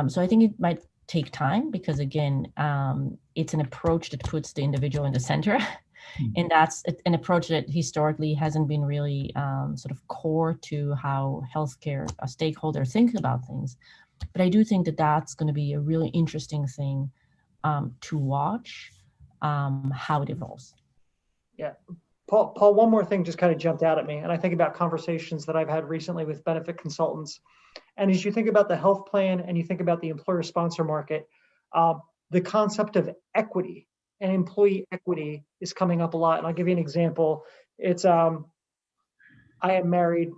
So I think it might take time because, again, it's an approach that puts the individual in the center. And that's an approach that historically hasn't been really sort of core to how healthcare stakeholders think about things. But I do think that that's going to be a really interesting thing to watch how it evolves. Yeah. Paul, one more thing just kind of jumped out at me. And I think about conversations that I've had recently with benefit consultants. And as you think about the health plan and you think about the employer sponsor market, the concept of equity and employee equity is coming up a lot. And I'll give you an example. It's, I am married.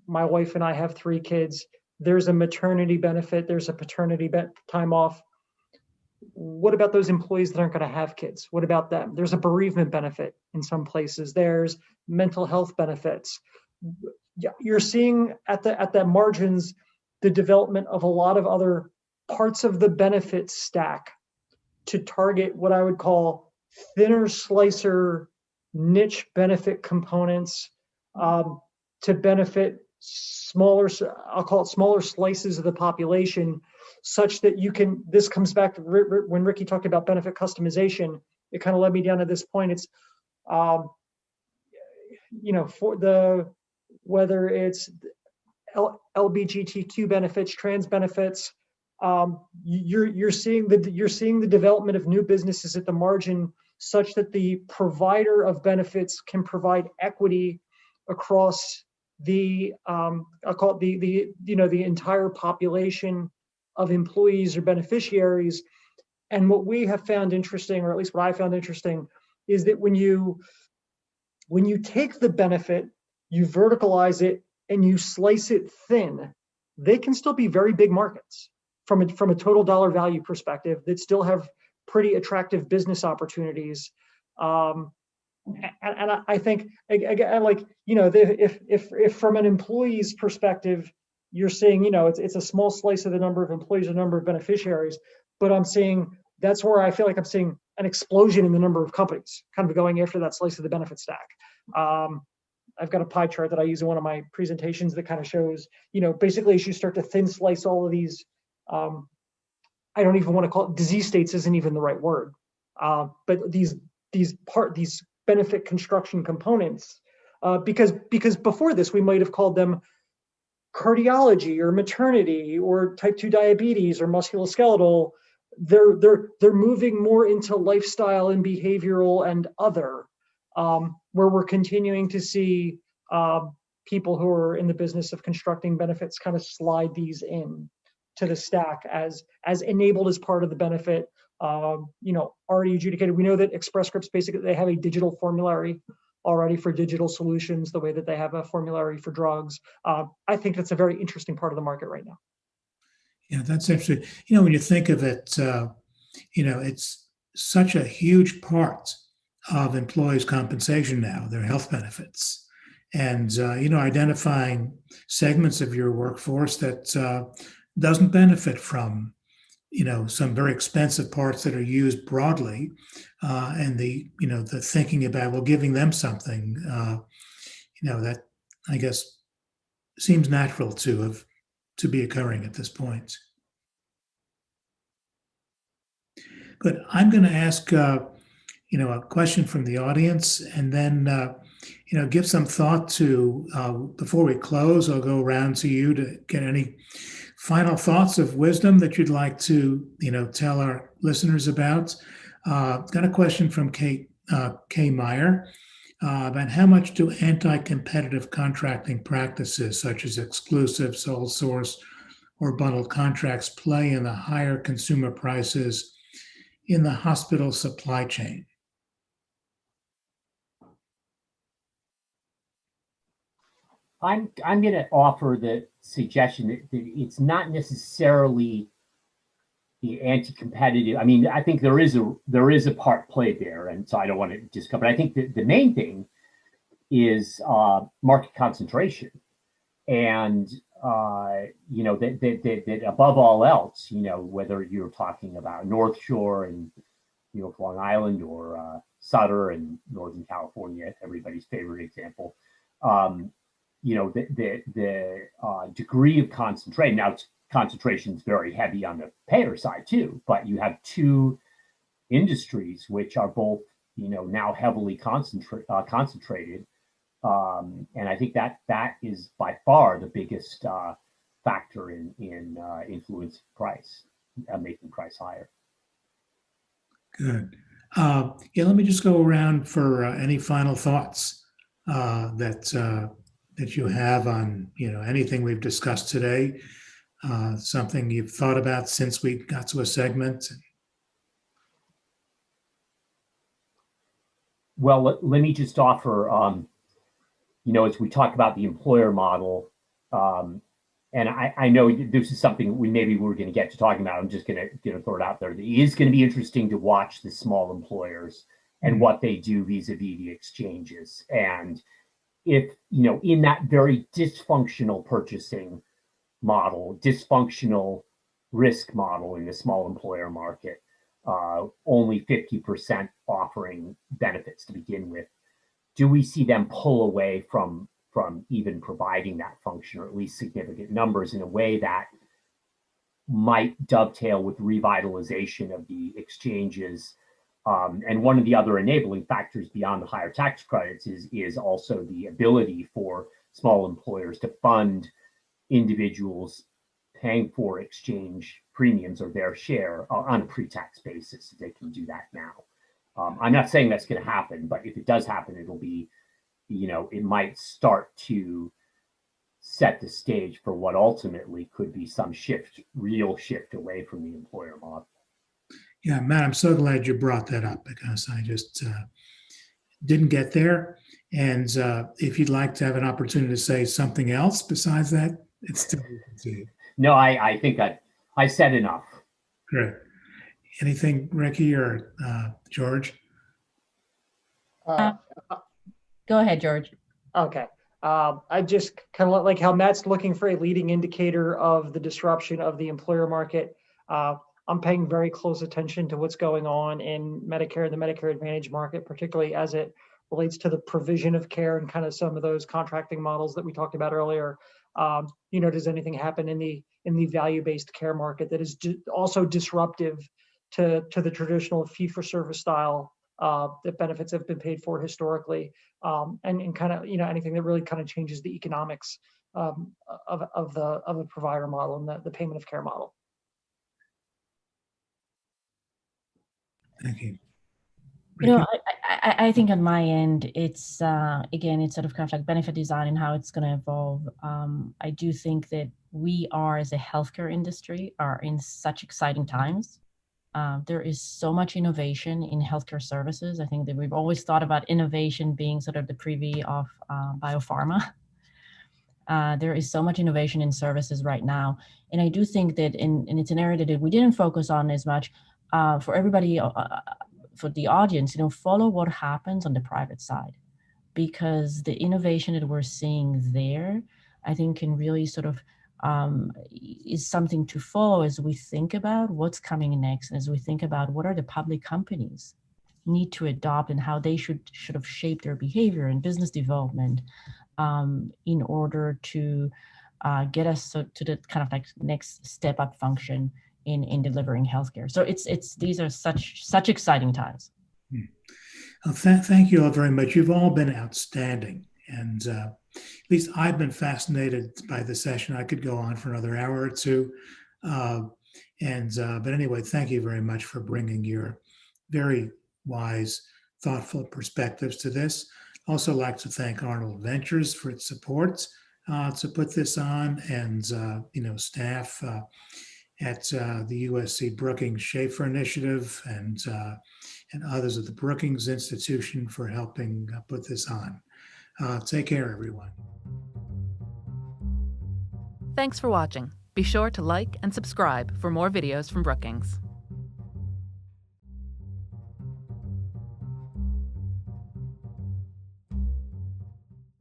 My wife and I have 3 kids. There's a maternity benefit. There's a paternity time off. What about those employees that aren't going to have kids? What about them? There's a bereavement benefit in some places. There's mental health benefits. You're seeing at the margins the development of a lot of other parts of the benefit stack to target what I would call thinner slicer niche benefit components to benefit smaller, I'll call it smaller slices of the population, such that you can, this comes back to when Ricky talked about benefit customization, it kind of led me down to this point. It's, for whether it's LGBTQ benefits, trans benefits, you're seeing the development of new businesses at the margin, such that the provider of benefits can provide equity across the I'll call it the entire population of employees or beneficiaries. And what we have found interesting, or at least what I found interesting, is that when you take the benefit, you verticalize it, and you slice it thin, they can still be very big markets from a total dollar value perspective that still have pretty attractive business opportunities. And I think, again, like, if from an employee's perspective, you're seeing, it's a small slice of the number of employees or number of beneficiaries, but I'm seeing, that's where I feel like I'm seeing an explosion in the number of companies kind of going after that slice of the benefit stack. I've got a pie chart that I use in one of my presentations that kind of shows, basically as you start to thin slice all of these, I don't even want to call it disease states, isn't even the right word, but these benefit construction components, because before this we might have called them cardiology or maternity or type 2 diabetes or musculoskeletal. They're moving more into lifestyle and behavioral and other, where we're continuing to see people who are in the business of constructing benefits kind of slide these in to the stack as enabled as part of the benefit, already adjudicated. We know that Express Scripts, basically, they have a digital formulary already for digital solutions, the way that they have a formulary for drugs. I think that's a very interesting part of the market right now. Yeah, that's interesting. When you think of it, it's such a huge part of employees' compensation now, their health benefits. And, identifying segments of your workforce that doesn't benefit from, some very expensive parts that are used broadly, and the thinking about, well, giving them something, that I guess seems natural to be occurring at this point. Good. I'm going to ask, a question from the audience, and then, give some thought to, before we close, I'll go around to you to get any final thoughts of wisdom that you'd like to, tell our listeners about. Got a question from Kay Meyer about how much do anti-competitive contracting practices such as exclusive, sole source, or bundled contracts play in the higher consumer prices in the hospital supply chain? I'm going to offer the suggestion that it's not necessarily the anti-competitive. I mean, I think there is a part played there, and so I don't want to just cover. I think the main thing is market concentration, and that above all else, whether you're talking about North Shore and Long Island, or Sutter and Northern California, everybody's favorite example. The degree of concentration. Now, concentration is very heavy on the payer side too, but you have two industries which are both, now heavily concentrated. And I think that is by far the biggest factor in influence price, making price higher. Good. Let me just go around for any final thoughts that you have on anything we've discussed today, something you've thought about since we got to a segment. Well, let me just offer, as we talk about the employer model, and I know this is something we're going to get to talking about. I'm just going to throw it out there. It is going to be interesting to watch the small employers and what they do vis-a-vis the exchanges. And if, in that very dysfunctional purchasing model, dysfunctional risk model in the small employer market, only 50% offering benefits to begin with, do we see them pull away from even providing that function, or at least significant numbers, in a way that might dovetail with revitalization of the exchanges? And one of the other enabling factors beyond the higher tax credits is also the ability for small employers to fund individuals paying for exchange premiums or their share on a pre-tax basis. They can do that now. I'm not saying that's going to happen, but if it does happen, it'll be, it might start to set the stage for what ultimately could be some real shift away from the employer model. Yeah, Matt, I'm so glad you brought that up, because I just didn't get there. And if you'd like to have an opportunity to say something else besides that, it's still open to you. No, I think I said enough. Great. Anything, Ricky or George? Go ahead, George. Okay. I just kind of like how Matt's looking for a leading indicator of the disruption of the employer market. I'm paying very close attention to what's going on in Medicare, the Medicare Advantage market, particularly as it relates to the provision of care and kind of some of those contracting models that we talked about earlier. Does anything happen in the value-based care market that is also disruptive to the traditional fee-for-service style that benefits have been paid for historically, and kind of anything that really kind of changes the economics of the provider model and the payment of care model. Thank you. I think on my end, it's again, it's sort of kind of like benefit design and how it's going to evolve. I do think that we are, as a healthcare industry, are in such exciting times. There is so much innovation in healthcare services. I think that we've always thought about innovation being sort of the privy of biopharma. There is so much innovation in services right now. And I do think that, and it's an area that we didn't focus on as much, for everybody, for the audience, follow what happens on the private side, because the innovation that we're seeing there, I think, can really sort of is something to follow as we think about what's coming next, and as we think about what are the public companies need to adopt and how they should have shaped their behavior and business development in order to get us to the kind of like next step up function in delivering healthcare. So these are such exciting times. Thank you all very much. You've all been outstanding, and at least I've been fascinated by the session. I could go on for another hour or two, but anyway, thank you very much for bringing your very wise, thoughtful perspectives to this. Also like to thank Arnold Ventures for its support to put this on, and staff at the USC-Brookings Schaeffer Initiative and others at the Brookings Institution for helping put this on. Take care, everyone. Thanks for watching. Be sure to like and subscribe for more videos from Brookings.